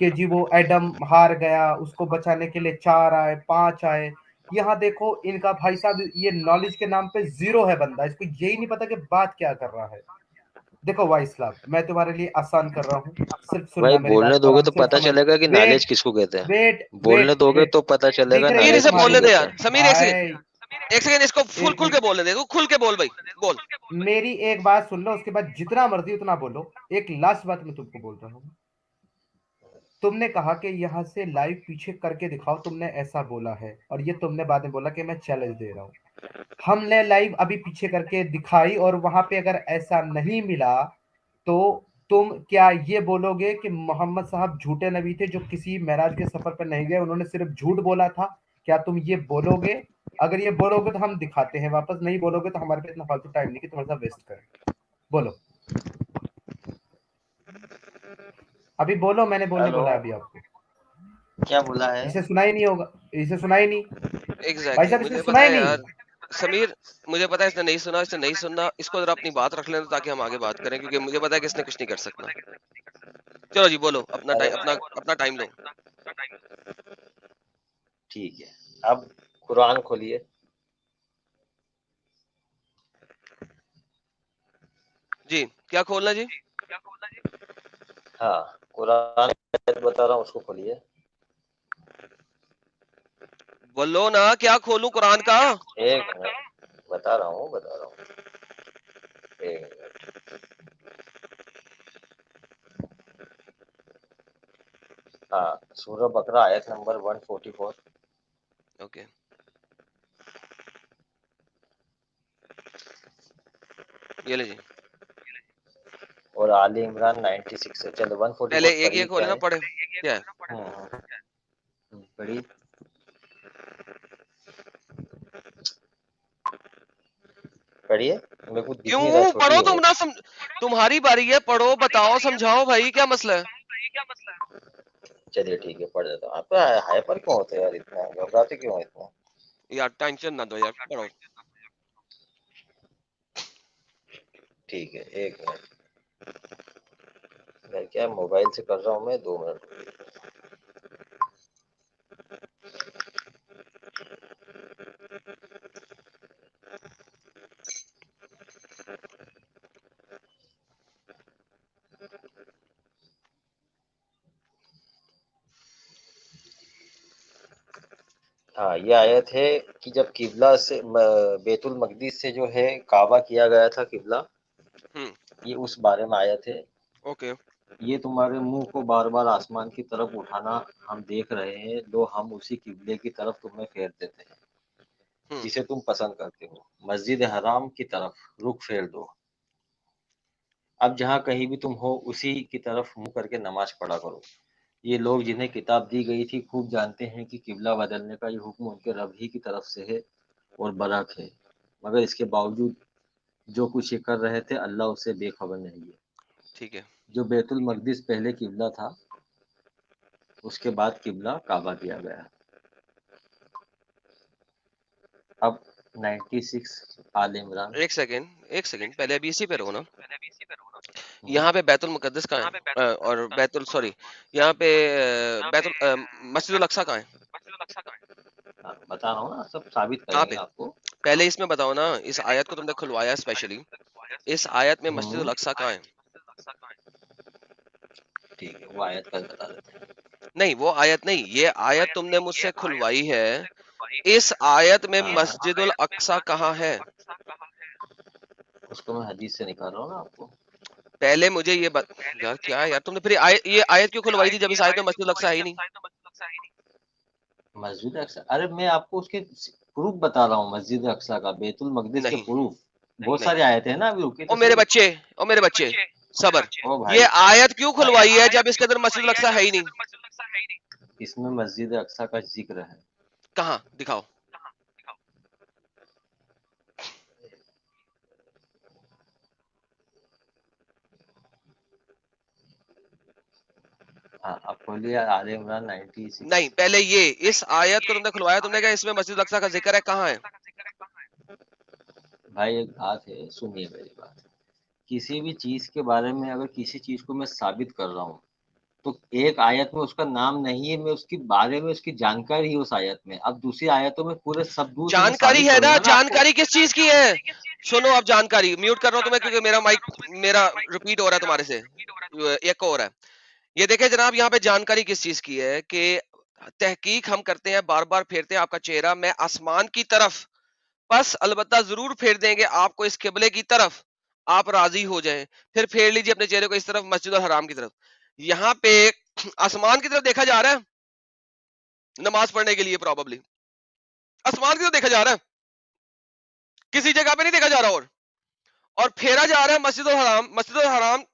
[SPEAKER 2] कि जी वो एडम हार गया, उसको बचाने के लिए 4 आए 5 आए। यहाँ देखो इनका भाई साहब ये नॉलेज के नाम पे जीरो है बंदा, इसको यही नहीं पता कि बात क्या कर रहा है। देखो भाई इस्लाम, मैं तुम्हारे लिए आसान कर रहा हूँ, सिर्फ
[SPEAKER 3] भाई
[SPEAKER 2] सुनना मेरी
[SPEAKER 3] बोलने
[SPEAKER 2] बात
[SPEAKER 3] दोगे
[SPEAKER 2] आराम
[SPEAKER 3] तो
[SPEAKER 2] से और
[SPEAKER 3] पता
[SPEAKER 2] समझ।
[SPEAKER 3] चलेगा कि नॉलेज
[SPEAKER 2] वेट
[SPEAKER 3] किसको कहते हैं।
[SPEAKER 2] वेट
[SPEAKER 3] बोलने
[SPEAKER 2] वेट
[SPEAKER 3] दोगे
[SPEAKER 2] वेट।
[SPEAKER 3] तो पता चलेगा
[SPEAKER 2] दिख रही
[SPEAKER 1] समीर
[SPEAKER 2] है
[SPEAKER 3] नॉलेज
[SPEAKER 1] इसे
[SPEAKER 3] किसको
[SPEAKER 1] बोलने
[SPEAKER 2] तुम्हारी
[SPEAKER 1] दे
[SPEAKER 3] कहते
[SPEAKER 1] यार,
[SPEAKER 3] हैं।
[SPEAKER 1] समीर एक
[SPEAKER 2] भाई?
[SPEAKER 1] सेकंड, एक सेकंड, इसको फुल
[SPEAKER 2] एक
[SPEAKER 1] खुल के बोलने दे, तू खुल के बोल भाई, बोल।
[SPEAKER 2] मेरी एक बात सुन लो, उसके बाद जितना मर्जी उतना बोलो। एक लास्ट बात मैं तुमको बोल रहा हूँ। तुमने कहा कि यहाँ से लाइव पीछे करके दिखाओ, तुमने ऐसा बोला है, और ये तुमने बाद में बोला कि मैं चैलेंज दे रहा हूँ। हमने लाइव अभी पीछे करके दिखाई, और वहां पे अगर ऐसा नहीं मिला तो तुम क्या ये बोलोगे कि मोहम्मद साहब झूठे नबी थे जो किसी महराज के सफर पर नहीं गए, उन्होंने सिर्फ झूठ बोला था? क्या तुम ये बोलोगे? अगर ये बोलोगे तो हम दिखाते हैं वापस, नहीं बोलोगे तो हमारे पे इतना फालतू टाइम नहीं कि तुम्हारे साथ वेस्ट करें। बोलो, अभी बोलो, मैंने बोलने
[SPEAKER 3] हेलो,
[SPEAKER 2] बोला अभी आपको।
[SPEAKER 3] क्या बोला है?
[SPEAKER 2] इसे सुना ही नहीं होगा, इसे सुना ही नहीं। भाई
[SPEAKER 1] एग्जैक्टली
[SPEAKER 2] साहब इसने
[SPEAKER 1] मुझे
[SPEAKER 2] सुना
[SPEAKER 1] पता
[SPEAKER 2] ही
[SPEAKER 1] है
[SPEAKER 2] नहीं।
[SPEAKER 1] यार। समीर, मुझे पता है इसने नहीं सुना, इसने नहीं सुनना, इसको जरा अपनी बात रख लेना ताकि हम आगे बात करें, क्योंकि मुझे पता है कि इसने कुछ नहीं कर सकना। चलो जी बोलो, अपना
[SPEAKER 3] अरे
[SPEAKER 1] टाइम, अपना अपना टाइम लो।
[SPEAKER 3] ठीक है, अब कुरान खोलिए।
[SPEAKER 1] जी, क्या खोलना जी?
[SPEAKER 3] हाँ, कुरान बता रहा हूँ, उसको खोलिए।
[SPEAKER 1] बोलो ना, क्या खोलूं कुरान का?
[SPEAKER 3] एक मिनट, बता रहा हूँ, बता रहा हूँ। एक मिनट। हाँ, सूरह बकरा आयत नंबर 144।
[SPEAKER 1] ओके, ये ले जी।
[SPEAKER 3] और आली इमरान 96 है। चलो
[SPEAKER 1] पहले
[SPEAKER 3] 144
[SPEAKER 1] एक ये
[SPEAKER 3] पढ़िए क्या
[SPEAKER 1] खोले ना,
[SPEAKER 3] है।
[SPEAKER 1] पढ़े क्या है?
[SPEAKER 3] पढ़िए। पढ़िए, मेरे को दिख नहीं रहा,
[SPEAKER 1] क्यों?
[SPEAKER 3] छोटी
[SPEAKER 1] पढ़ो
[SPEAKER 3] है
[SPEAKER 1] तुम
[SPEAKER 3] वो।
[SPEAKER 1] ना तुम्हारी बारी है, पढ़ो, बताओ, समझाओ भाई, क्या मसला है?
[SPEAKER 3] चलिए ठीक है, पढ़ देता हूँ। आप हाइपर क्यों होते हैं यार, इतना घबराते क्यों हैं इतना?
[SPEAKER 1] यार टेंशन ना दो यार, पढ़ो।
[SPEAKER 3] ठीक है, एक मिनट। मैं क्या मोबाइल से कर रहा हूँ मैं, 2 मिनट। हाँ, ये आयत है कि जब किबला से बेतुल मकदीस से जो है काबा किया गया था किबला, ये उस बारे में आयत है।
[SPEAKER 1] ओके।
[SPEAKER 3] ये तुम्हारे मुंह को बार बार आसमान की तरफ उठाना हम देख रहे हैं, लो हम उसी किबले की तरफ तुम्हें फेर देते हैं जिसे तुम पसंद करते हो, मस्जिद हराम की तरफ रुख फेर दो। अब जहाँ कहीं भी तुम हो उसी की तरफ मुंह करके नमाज पढ़ा करो। ये लोग जिन्हें किताब दी गई थी खूब जानते हैं कि किबला बदलने का ये हुक्म उनके रब ही की तरफ से है और बरक है, मगर इसके बावजूद जो कुछ ये कर रहे थे अल्लाह उससे बेखबर नहीं है।
[SPEAKER 1] ठीक है।
[SPEAKER 3] जो बैतुल मकदिस पहले किबला था, उसके बाद किबला काबा किया गया। अब 96 आल इमरान।
[SPEAKER 1] एक सेकंड पहले अभी इसी पे रहो ना। यहाँ पे बैतुल मुकद्दस कहाँ है? और बैतुल, सॉरी, यहाँ पे मस्जिदुल अक्सा कहाँ है?
[SPEAKER 3] बता रहा हूँ ना, सब साबित
[SPEAKER 1] कहाँ
[SPEAKER 3] करेंगे
[SPEAKER 1] पे?
[SPEAKER 3] आपको।
[SPEAKER 1] पहले इसमें बताओ ना, इस आयत को तुमने खुलवाया स्पेशली, इस आयत में मस्जिदुल अक्सा कहाँ है?
[SPEAKER 3] ठीक है, वो आयत कल बता देते हैं।
[SPEAKER 1] नहीं, वो आयत नहीं, ये आयत तुमने मुझसे खुलवाई है। इस आयत में मस्जिदुल अक्सा कहाँ है?
[SPEAKER 3] उसको मैं हदीस से निकाल रहा हूँ ना आपको।
[SPEAKER 1] पहले मुझे ये यार क्या है यार, तुमने फिर ये आयत क्यों खुलवाई थी जब इस आयत में मस्जिदुल अक्सा है ही नहीं?
[SPEAKER 3] मस्जिद अक्सा, अरे मैं आपको उसके प्रूफ बता रहा हूँ, मस्जिद अक्सा का, बैतुल मकदिस के
[SPEAKER 1] नहीं
[SPEAKER 3] प्रूफ बहुत
[SPEAKER 1] नहीं,
[SPEAKER 3] सारे आयत है ना, अभी रुके
[SPEAKER 1] ओ
[SPEAKER 3] तो
[SPEAKER 1] मेरे
[SPEAKER 3] सही।
[SPEAKER 1] बच्चे, ओ मेरे बच्चे, सबर।
[SPEAKER 3] ओ
[SPEAKER 1] ये
[SPEAKER 3] भाई,
[SPEAKER 1] आयत क्यों खुलवाई है जब इसके अंदर मस्जिदुल अक्सा है ही नहीं?
[SPEAKER 3] इसमें मस्जिद अक्सा का जिक्र है।
[SPEAKER 1] कहाँ दिखाओ।
[SPEAKER 3] हाँ, आप खोलिए आल इमरान 96।
[SPEAKER 1] नहीं, पहले ये इस आयत को तुमने खुलवाया, तुमने कहा इसमें मस्जिदुल अक्सा का जिक्र है, कहाँ है?
[SPEAKER 3] भाई एक बात है, सुनिए मेरी बात। किसी भी चीज के बारे में अगर किसी चीज को मैं साबित कर रहा हूँ, तो एक आयत में उसका नाम नहीं है, मैं उसके बारे में उसकी जानकारी है उस आयत में, अब दूसरी आयतों में पूरे सबूत मैं
[SPEAKER 1] जानकारी
[SPEAKER 3] साबित
[SPEAKER 1] है ना,
[SPEAKER 3] करूंगा ना आपको।
[SPEAKER 1] जानकारी किस चीज की है? सुनो, अब जानकारी, म्यूट कर रहा हूं तुम्हें क्योंकि मेरा माइक, मेरा रिपीट हो रहा है तुम्हारे से, एक हो रहा है। ये देखे जनाब, यहाँ पे जानकारी किस चीज की है कि तहकीक हम करते हैं, बार बार फेरते हैं आपका चेहरा, मैं आसमान की तरफ, बस अलबत्ता जरूर फेर देंगे आपको इस किबले की तरफ, आप राजी हो जाएं, फिर फेर लीजिए अपने चेहरे को इस तरफ, मस्जिद और हराम की तरफ। यहाँ पे आसमान की तरफ देखा जा रहा है नमाज पढ़ने के लिए, प्रॉबली आसमान की तरफ देखा जा रहा है, किसी जगह पे नहीं देखा जा रहा। और फेरा जा रहा है मस्जिद और हराम। मस्जिद और हराम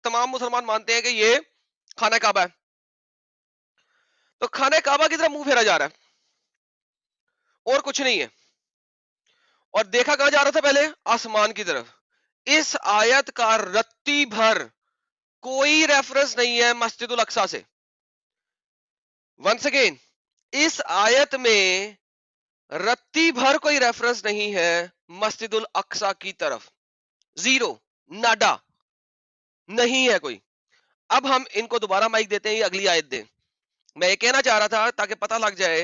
[SPEAKER 1] तमाम मुसलमान मानते हैं कि ये खाना काबा है, तो खाना काबा की तरफ मुंह फेरा जा रहा है और कुछ नहीं है। और देखा कहां जा रहा था पहले? आसमान की तरफ। इस आयत का रत्ती भर कोई रेफरेंस नहीं है मस्जिदुल अक्सा से। वंस अगेन, इस आयत में रत्ती भर कोई रेफरेंस नहीं है मस्जिदुल अक्सा की तरफ, जीरो, नाडा, नहीं है कोई। अब हम इनको दोबारा माइक देते हैं, ये अगली आयत दें। मैं ये कहना चाह रहा था ताकि पता लग जाए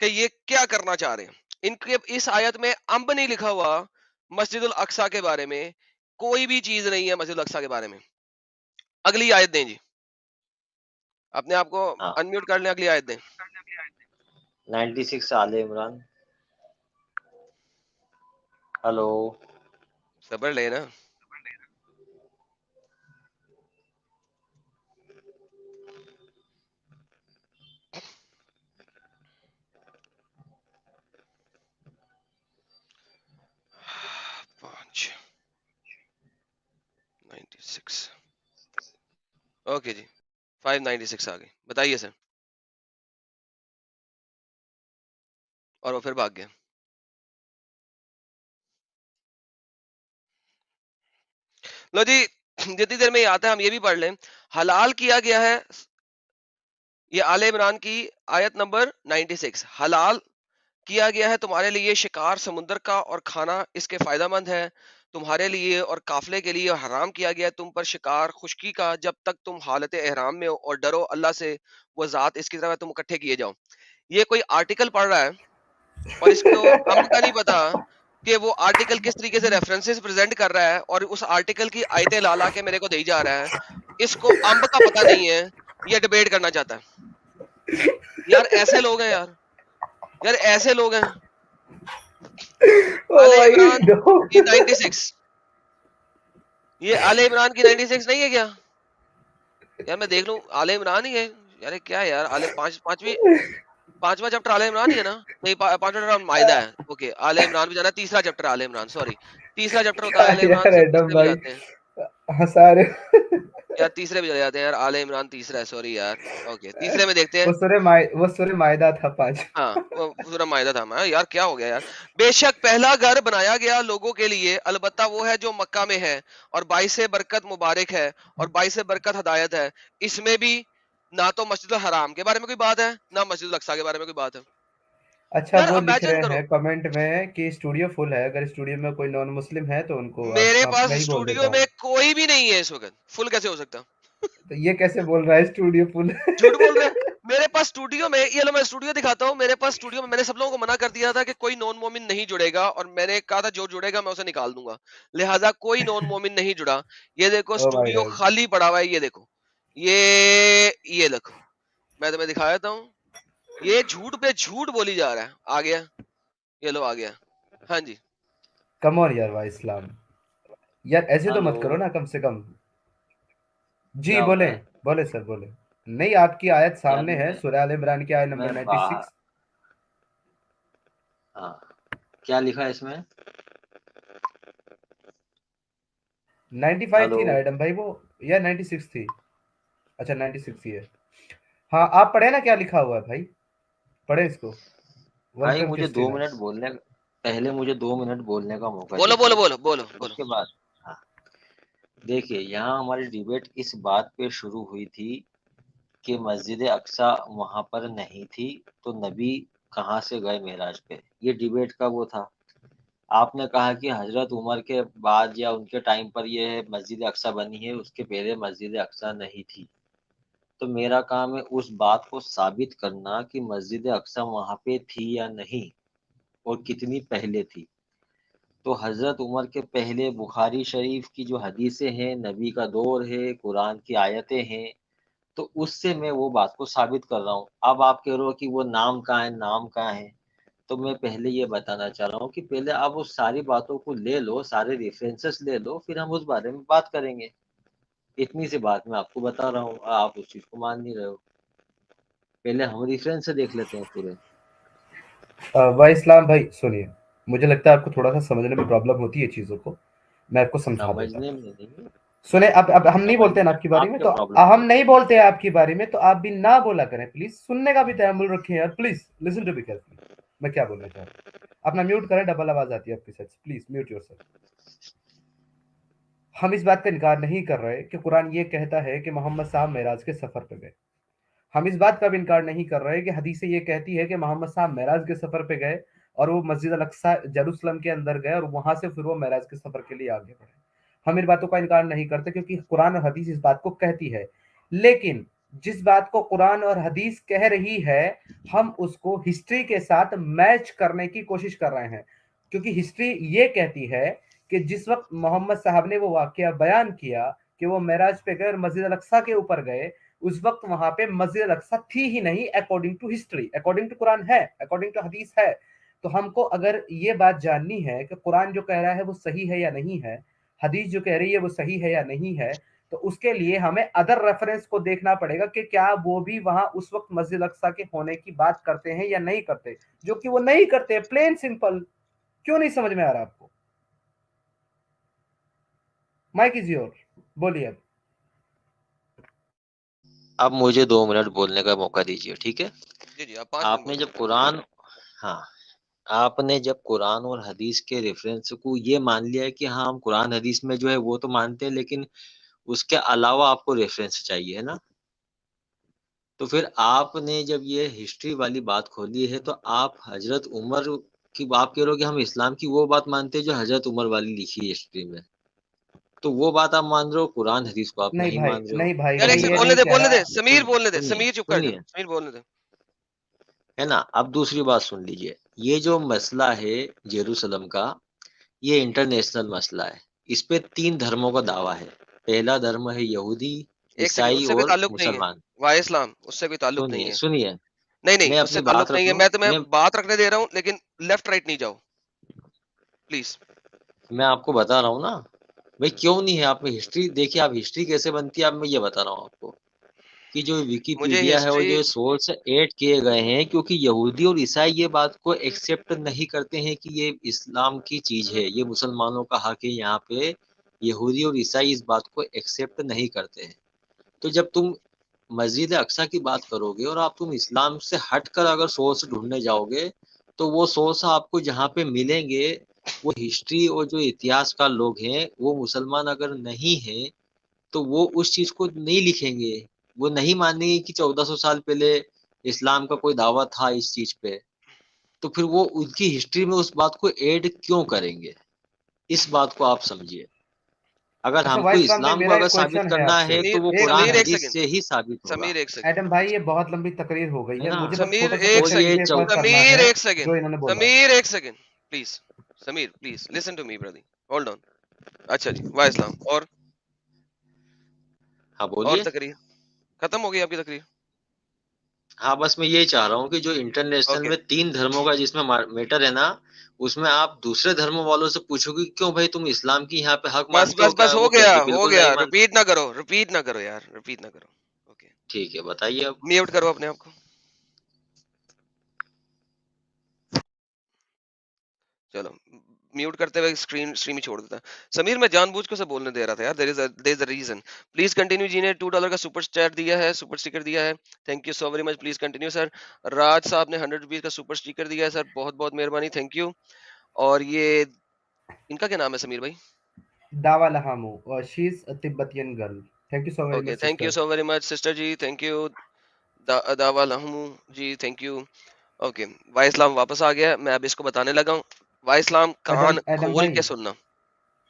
[SPEAKER 1] कि ये क्या करना चाह रहे हैं। इनके इस आयत में अंब नहीं लिखा हुआ मस्जिदुल अक्सा के बारे में, कोई भी चीज नहीं है मस्जिदुल अक्सा के बारे में। अगली आयत दें जी, अपने आप को
[SPEAKER 3] हाँ,
[SPEAKER 1] अनम्यूट कर लें, अगली आयत दें।
[SPEAKER 3] 96 आल इमरान। हेलो।
[SPEAKER 1] सबर लेना। पांच 96, ओके जी, 596 आ गई, बताइए सर। और वो फिर भाग गया। लो जी, जितनी देर में ये आता है हम ये भी पढ़ लें। हलाल किया गया है, ये आले इमरान की आयत नंबर 96, हलाल किया गया है तुम्हारे लिए शिकार समुद्र का और खाना इसके फायदेमंद है तुम्हारे लिए और काफले के लिए, और हराम किया गया है तुम पर शिकार खुश्की का जब तक तुम हालत एहराम में हो, और डरो अल्लाह से वो जात इसकी तरह तुम इकट्ठे किए जाओ। ये कोई आर्टिकल पढ़ रहा है और इसको अम्ब का नहीं पता कि वो आर्टिकल किस तरीके से रेफरेंसेस प्रेजेंट कर रहा है, और उस आर्टिकल की आयतें ला ला के मेरे को दे जा रहा है। इसको अम्ब का पता नहीं है, ये डिबेट करना चाहता है। यार ऐसे लोग हैं यार, यार ऐसे लोग हैं।
[SPEAKER 2] ओ
[SPEAKER 1] आले
[SPEAKER 2] भाई
[SPEAKER 1] इमरान
[SPEAKER 2] नो।
[SPEAKER 1] की 96, ये आले इमरान की 96 नहीं है क्या? यार मैं देख लूं, आले इमरान ही है यार। ये क्या है यार, आले पांचवा चैप्टर आले इमरान ही है ना? नहीं, पांचवा चैप्टर मायदा है। ओके, आले इमरान भी जाना, तीसरा चैप्टर आले इमरान, सॉरी तीसरा चैप्टर होता
[SPEAKER 2] क्या
[SPEAKER 1] है आले इमरान,
[SPEAKER 2] यार
[SPEAKER 1] से
[SPEAKER 2] एडम
[SPEAKER 1] तीसरे भी
[SPEAKER 2] भाई
[SPEAKER 1] जाते हैं
[SPEAKER 2] हंसा रहे।
[SPEAKER 1] यार, तीसरे भी चले जाते हैं यार। आले इमरान तीसरा है, सॉरी यार। ओके, तीसरे में देखते हैं।
[SPEAKER 2] वो सूर्य मायदा था 5।
[SPEAKER 1] हाँ, वो पूरा मायदा था। मैं यार क्या हो गया यार। बेशक पहला घर बनाया गया लोगों के लिए, अलबत्ता वो है जो मक्का में है, और बाइस बरकत मुबारक है, और बाइस बरकत हदायत है। इसमें भी ना तो मस्जिद हराम के बारे में कोई बात है, ना मस्जिद अक्सा के बारे में कोई बात है।
[SPEAKER 2] अच्छा
[SPEAKER 1] यार
[SPEAKER 2] वो लिख
[SPEAKER 1] इमेजिन
[SPEAKER 2] रहे
[SPEAKER 1] करो,
[SPEAKER 2] हैं कमेंट में कि स्टूडियो फुल है, अगर स्टूडियो में कोई नॉन मुस्लिम है तो उनको
[SPEAKER 1] मेरे
[SPEAKER 2] आप
[SPEAKER 1] पास
[SPEAKER 2] मैं ही बोल देता
[SPEAKER 1] स्टूडियो में
[SPEAKER 2] हूँ।
[SPEAKER 1] कोई भी नहीं है इस वक्त, फुल कैसे हो सकता?
[SPEAKER 2] तो ये कैसे बोल रहा है स्टूडियो फुल?
[SPEAKER 1] झूठ बोल रहे हैं। मेरे पास स्टूडियो में, ये लो मैं स्टूडियो दिखाता हूँ। मेरे पास स्टूडियो में मैंने सब लोगों को मना कर दिया था कि कोई नॉन मोमिन नहीं जुड़ेगा, और मैंने कहा था जो जुड़ेगा मैं उसे निकाल दूंगा, लिहाजा कोई नॉन मोमिन नहीं जुड़ा। ये देखो
[SPEAKER 2] ओ माय
[SPEAKER 1] स्टूडियो
[SPEAKER 2] गॉड।
[SPEAKER 1] खाली पड़ा हुआ है, ये देखो, ये देखो, मैं तुम्हें दिखा देता हूँ। ये झूठ पे झूठ बोली जा रहा है। आ गया, ये लो आ गया। हाँ जी,
[SPEAKER 2] कम ऑन यार भाई इस्लाम, यार ऐसे तो
[SPEAKER 3] हेलो,
[SPEAKER 2] मत करो ना कम से कम। जी
[SPEAKER 3] क्या हो
[SPEAKER 2] बोले,
[SPEAKER 3] रहा है
[SPEAKER 2] बोले सर बोले। नहीं आपकी आयत
[SPEAKER 3] यार?
[SPEAKER 2] सामने है, सूरह आल इमरान की आयत नंबर
[SPEAKER 3] मैं बाहर।
[SPEAKER 2] 96।
[SPEAKER 3] हाँ, क्या लिखा है इसमें?
[SPEAKER 2] 95
[SPEAKER 3] हेलो।
[SPEAKER 2] थी ना एडम भाई वो, या 96 थी? अच्छा 96 ही है। हाँ आप पढ़े ना क्या लिखा हुआ है भाई, पढ़े इसको,
[SPEAKER 3] भाई
[SPEAKER 2] वेलकम
[SPEAKER 3] मुझे दो
[SPEAKER 2] क्रिस्टीना।
[SPEAKER 3] मिनट बोलने पहले मुझे 2 मिनट बोलने का मौका
[SPEAKER 1] बोलो बोलो
[SPEAKER 3] दीजिए।
[SPEAKER 1] बोलो बोलो बोलो।
[SPEAKER 3] उसके बाद, हाँ, देखिए यहाँ हमारी डिबेट इस बात पे शुरू हुई थी कि मस्जिद अक्सा वहां पर नहीं थी, तो नबी कहाँ से गए मेराज पे, ये डिबेट का वो था। आपने कहा कि हजरत उमर के बाद या उनके टाइम पर ये मस्जिद अक्सा बनी है, उसके पहले मस्जिद अक्सा नहीं थी। तो मेरा काम है उस बात को साबित करना कि मस्जिद अक्सा वहां पे थी या नहीं, और कितनी पहले थी। तो हजरत उमर के पहले बुखारी शरीफ की जो हदीसें हैं, नबी का दौर है, कुरान की आयतें हैं, तो उससे मैं वो बात को साबित कर रहा हूँ। अब आप कह रहे हो कि वो नाम कहाँ है, नाम कहाँ है। तो मैं पहले ये बताना चाह रहा हूँ कि पहले आप उस सारी बातों को ले लो, सारे रेफरेंसेस ले लो, फिर हम उस बारे में बात करेंगे। इतनी सी बात मैं आपको बता रहा हूँ, आप उस चीज को मान नहीं रहे हो। पहले हम रेफरेंस से देख लेते हैं पूरे।
[SPEAKER 2] भाई इस्लाम भाई सुनिए, मुझे लगता है आपको थोड़ा सा समझने में प्रॉब्लम होती है चीज़ों को, मैं आपको समझा देता हूँ।
[SPEAKER 3] समझने में नहीं,
[SPEAKER 2] सुने, अब हम नहीं बोलते
[SPEAKER 3] समझने
[SPEAKER 2] ना
[SPEAKER 3] में
[SPEAKER 2] आपकी बारी में,
[SPEAKER 3] आपके
[SPEAKER 2] तो
[SPEAKER 3] प्रॉब्लम
[SPEAKER 2] हम
[SPEAKER 3] हो रही
[SPEAKER 2] नहीं बोलते हैं आपकी बारी में, तो आप भी ना बोला करें प्लीज, सुनने का भी तहम्मुल रखें यार please, listen to be careful. मैं क्या बोलना चाह रहा हूँ, अपना म्यूट करें, डबल आवाज आती है आपके साथ, प्लीज म्यूट योरसेल्फ। हम इस बात का इनकार नहीं कर रहे कि कुरान ये कहता है कि मोहम्मद साहब मेराज के सफर पे गए। हम इस बात का भी इनकार नहीं कर रहे कि हदीसें ये कहती है कि मोहम्मद साहब मेराज के सफर पे गए और वो मस्जिद अल अक्सा जेरूसलम के अंदर गए, और वहां से फिर वो मेराज के सफर के लिए आगे बढ़े। हम इन बातों का इनकार नहीं करते क्योंकि कुरान और हदीस इस बात को कहती है। लेकिन जिस बात को कुरान और हदीस कह रही है, हम उसको हिस्ट्री के साथ मैच करने की कोशिश कर रहे हैं, क्योंकि हिस्ट्री ये कहती है कि जिस वक्त मोहम्मद साहब ने वो वाकया बयान किया कि वो मेराज पे गए और मस्जिद अल अक्सा के ऊपर गए, उस वक्त वहां पे मस्जिद अल अक्सा थी ही नहीं, according to history. According to Quran है, अकॉर्डिंग टू हदीस है। तो हमको अगर ये बात जाननी है कि कुरान जो कह रहा है वो सही है या नहीं है, हदीस जो कह रही है वो सही है या नहीं है, तो उसके लिए हमें अदर रेफरेंस को देखना पड़ेगा कि क्या वो भी वहां उस वक्त मस्जिद अल अक्सा के होने की बात करते हैं या नहीं करते, जो कि वो नहीं करते, प्लेन सिंपल। क्यों नहीं समझ में आ रहा आपको? माइक इज योर, बोलिए अब।
[SPEAKER 3] अब मुझे 2 मिनट बोलने का मौका दीजिए, ठीक है?
[SPEAKER 1] जी जी, आप 5 मिनट
[SPEAKER 3] आपने
[SPEAKER 1] बोलो।
[SPEAKER 3] जब कुरान, हाँ, आपने जब कुरान और हदीस के रेफरेंस को ये मान लिया है कि हाँ हम कुरान हदीस में जो है वो तो मानते हैं, लेकिन उसके अलावा आपको रेफरेंस चाहिए है ना। तो फिर आपने जब ये हिस्ट्री वाली बात खोली है तो आप हजरत उमर की बात कह रहे हो कि हम इस्लाम की वो बात मानते हैं जो हजरत उमर वाली लिखी है हिस्ट्री में, तो वो बात आप मान रहे हो, कुरान हदीस को आप
[SPEAKER 2] नहीं
[SPEAKER 3] नहीं
[SPEAKER 2] भाई,
[SPEAKER 3] मान रहे हो।
[SPEAKER 2] नहीं भाई,
[SPEAKER 1] यार
[SPEAKER 2] मैं
[SPEAKER 1] एक
[SPEAKER 3] पहली
[SPEAKER 1] सेकंड
[SPEAKER 2] ये
[SPEAKER 3] बात,
[SPEAKER 1] बोलने
[SPEAKER 2] नहीं
[SPEAKER 1] दे,
[SPEAKER 2] कह
[SPEAKER 1] बोलने
[SPEAKER 2] रहा।
[SPEAKER 1] दे, समीर बोलने दे,
[SPEAKER 3] सुनिए
[SPEAKER 1] समीर चुप कर दे,
[SPEAKER 3] सुनिए,
[SPEAKER 1] समीर बोलने दे।
[SPEAKER 3] है ना। अब दूसरी बात सुन लीजिए, ये जो मसला है जेरूसलम का, ये इंटरनेशनल मसला है। इस पे 3 धर्मों का दावा है। पहला धर्म है यहूदी,
[SPEAKER 1] एक सेकंड,
[SPEAKER 3] ईसाई
[SPEAKER 1] उससे कोई
[SPEAKER 3] और
[SPEAKER 1] ताल्लुक नहीं है।
[SPEAKER 3] मुसलमान।
[SPEAKER 1] वाह इस्लाम, उससे कोई ताल्लुक नहीं
[SPEAKER 3] सुनिए
[SPEAKER 1] है।
[SPEAKER 3] सुनिए,
[SPEAKER 1] नहीं नहीं,
[SPEAKER 3] मैं
[SPEAKER 1] उससे
[SPEAKER 3] अपनी
[SPEAKER 1] ताल्लुक
[SPEAKER 3] बात
[SPEAKER 1] नहीं है।
[SPEAKER 3] रखूं,
[SPEAKER 1] मैं तुम्हें
[SPEAKER 3] मैं
[SPEAKER 1] बात रखने दे रहा हूँ, लेकिन लेफ्ट राइट नहीं जाओ प्लीज।
[SPEAKER 3] मैं आपको बता रहा हूँ ना भाई, क्यों नहीं है। आप हिस्ट्री देखिए, आप हिस्ट्री कैसे बनती है, अब मैं ये बता रहा हूँ आपको कि जो
[SPEAKER 1] मुझे
[SPEAKER 3] विकिपीडिया है और
[SPEAKER 1] हिस्ट्री,
[SPEAKER 3] जो सोर्स ऐड किए गए हैं, क्योंकि यहूदी और ईसाई ये बात को एक्सेप्ट नहीं करते हैं कि ये इस्लाम की चीज है, ये मुसलमानों का हक है। यहाँ पे यहूदी और ईसाई इस बात को एक्सेप्ट नहीं करते हैं। तो जब तुम मस्जिद अक्सा की बात करोगे और आप तुम इस्लाम से हटकर अगर सोर्स ढूंढने जाओगे, तो वो सोर्स आपको जहाँ पे मिलेंगे, वो हिस्ट्री और जो इतिहास का लोग हैं, वो मुसलमान अगर नहीं है तो वो उस चीज को नहीं लिखेंगे। वो नहीं मानेंगे कि 1400 साल पहले इस्लाम का कोई दावा था इस चीज पे। तो फिर वो उनकी हिस्ट्री में उस बात को ऐड क्यों करेंगे, इस बात को आप समझिए। अगर
[SPEAKER 2] अच्छा
[SPEAKER 3] हमको
[SPEAKER 2] भाई साहब,
[SPEAKER 3] इस्लाम को
[SPEAKER 2] मेरा
[SPEAKER 3] अगर
[SPEAKER 2] एक
[SPEAKER 3] साबित
[SPEAKER 2] क्वेश्चन है
[SPEAKER 3] करना
[SPEAKER 2] आपसे।
[SPEAKER 3] है तो
[SPEAKER 1] समीर,
[SPEAKER 3] वो
[SPEAKER 2] एक
[SPEAKER 3] कुरान
[SPEAKER 1] समीर
[SPEAKER 2] मिनट।
[SPEAKER 1] एक
[SPEAKER 3] हदीस
[SPEAKER 1] सेकंड,
[SPEAKER 3] से ही साबित होगा।
[SPEAKER 1] समीर एक सेकंड,
[SPEAKER 2] एडम भाई, ये बहुत लंबी तकरीर हो गई
[SPEAKER 3] है
[SPEAKER 2] है,
[SPEAKER 3] ना।
[SPEAKER 2] मुझे बस
[SPEAKER 1] समीर
[SPEAKER 2] छोटा सा
[SPEAKER 1] एक
[SPEAKER 3] और
[SPEAKER 2] क्वेश्चन
[SPEAKER 3] ये
[SPEAKER 1] सेकंड,
[SPEAKER 2] क्लियर करना
[SPEAKER 1] समीर
[SPEAKER 2] है
[SPEAKER 1] एक सेकंड,
[SPEAKER 2] जो इन्होंने बोला।
[SPEAKER 1] समीर एक second please, Sameer please listen to me brother, hold on. अच्छा जी, वाह इस्लाम।
[SPEAKER 3] हाँ
[SPEAKER 1] और
[SPEAKER 3] बोलिए।
[SPEAKER 1] तकरीर खत्म हो गई आपकी तकरीर?
[SPEAKER 3] हाँ बस मैं यही चाह रहा हूँ कि जो इंटरनेशनल
[SPEAKER 1] ओके,
[SPEAKER 3] में 3 धर्मों का जिसमें मैटर है ना, उसमें आप दूसरे धर्म वालों से पूछोगे कि क्यों भाई तुम इस्लाम की यहाँ पे हक
[SPEAKER 1] बस
[SPEAKER 3] मानते हो
[SPEAKER 1] बस
[SPEAKER 3] क्या,
[SPEAKER 1] बस, हो
[SPEAKER 3] वो
[SPEAKER 1] गया,
[SPEAKER 3] कहते
[SPEAKER 1] हो
[SPEAKER 3] बिल्कुल
[SPEAKER 1] गया,
[SPEAKER 3] नहीं मानते।
[SPEAKER 1] रिपीट ना करो, रिपीट ना करो यार, रिपीट ना करो। ओके,
[SPEAKER 3] ठीक है, बताइए अब।
[SPEAKER 1] म्यूट करो अपने आप को। चलो, म्यूट करते हुए स्क्रीन स्ट्रीम ही छोड़ देता। समीर, मैं जानबूझ के उसे बोलने दे रहा था यार, there is a reason. Please continue. जी ने $2 का सुपर चैट दिया है, सुपर स्टिकर दिया है, thank you so very much, please continue sir. Raj साहब ने ₹100 का सुपर स्टिकर दिया है सर, बहुत बहुत मेहरबानी, थैंक यू। और ये इनका क्या नाम है समीर भाई?
[SPEAKER 2] Dawa Lhamu, she is a Tibetan girl. Thank you so very
[SPEAKER 1] okay,
[SPEAKER 2] much
[SPEAKER 1] thank you
[SPEAKER 2] sister.
[SPEAKER 1] So very much sister ji, thank you. Dawa Lhamu ji, thank you. Okay, Y Islam वापस आ गया, मैं अब इसको बताने लगा हूँ। वाई इस्लाम,
[SPEAKER 2] एडम
[SPEAKER 1] कान
[SPEAKER 2] एडम
[SPEAKER 1] खोल
[SPEAKER 2] भाई,
[SPEAKER 1] के सुनना,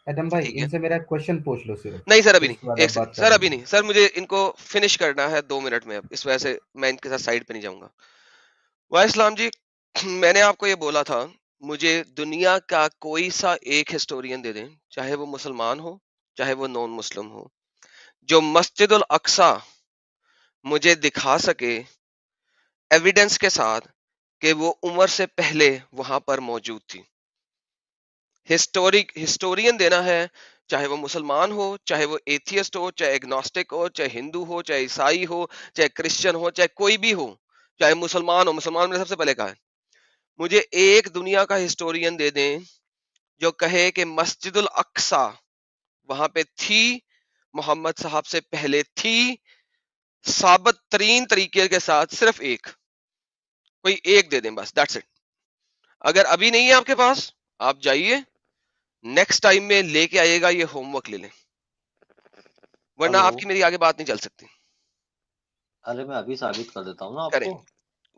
[SPEAKER 2] एडम भाई,
[SPEAKER 1] ठीक है?
[SPEAKER 2] इनसे मेरा क्वेश्चन पूछ लो सिर्फ,
[SPEAKER 1] नहीं सर, अभी
[SPEAKER 2] फिर
[SPEAKER 1] नहीं,
[SPEAKER 2] उसके बाद
[SPEAKER 1] एक
[SPEAKER 2] आप
[SPEAKER 1] सेकंड
[SPEAKER 2] बात
[SPEAKER 1] सर,
[SPEAKER 2] कर
[SPEAKER 1] अभी
[SPEAKER 2] लेना।
[SPEAKER 1] नहीं सर, मुझे इनको फिनिश करना है 2 मिनट में, अब इस वजह से मैं इनके साथ साइड पे नहीं जाऊंगा। वाई इस्लाम जी, मैंने आपको ये बोला था, मुझे दुनिया का कोई सा एक हिस्टोरियन दे दें, चाहे वो मुसलमान हो, चाहे वो नॉन मुस्लिम हो, जो मस्जिद उल अक्सा मुझे दिखा सके एविडेंस के साथ कि वो उमर से पहले वहां पर मौजूद थी। हिस्टोरियन देना है, चाहे वो मुसलमान हो, चाहे वो एथियस्ट हो, चाहे एग्नोस्टिक हो, चाहे हिंदू हो, चाहे ईसाई हो, चाहे क्रिश्चियन हो, चाहे कोई भी हो, चाहे मुसलमान हो। मुसलमान मैंने सबसे पहले कहा है, मुझे एक दुनिया का हिस्टोरियन दे दें जो कहे कि मस्जिदुल अक्सा वहां पे थी, मोहम्मद साहब से पहले थी, साबित तरीन तरीके के साथ। सिर्फ एक, कोई एक दे दें बस, दैट्स इट। अगर अभी नहीं है आपके पास, आप जाइए, नेक्स्ट टाइम में लेके आइएगा, ये होमवर्क ले लें, वरना
[SPEAKER 3] हेलो।
[SPEAKER 1] आपकी मेरी आगे बात नहीं चल सकती।
[SPEAKER 3] अरे मैं अभी साबित कर देता हूँ ना
[SPEAKER 1] करें,
[SPEAKER 3] आपको।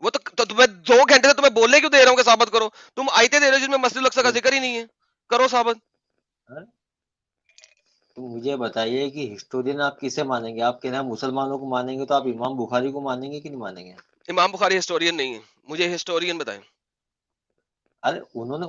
[SPEAKER 1] वो तो तुम्हें 2 घंटे से तुम्हें बोलने क्यों दे रहा हूँ कि साबित करो? तुम आयते दे रहे हो जिसमें मस्जिद अक्सा का
[SPEAKER 3] तो,
[SPEAKER 1] जिक्र ही नहीं है, करो साबित।
[SPEAKER 3] है? तो मुझे बताइए कि हिस्टोरियन आप किसे मानेंगे। आप कह रहे हैं मुसलमानों को मानेंगे, तो आप इमाम बुखारी को मानेंगे कि नहीं मानेंगे।
[SPEAKER 1] इमाम बुखारी हिस्टोरियन नहीं है, मुझे हिस्टोरियन बताएं।
[SPEAKER 3] अरे उन्होंने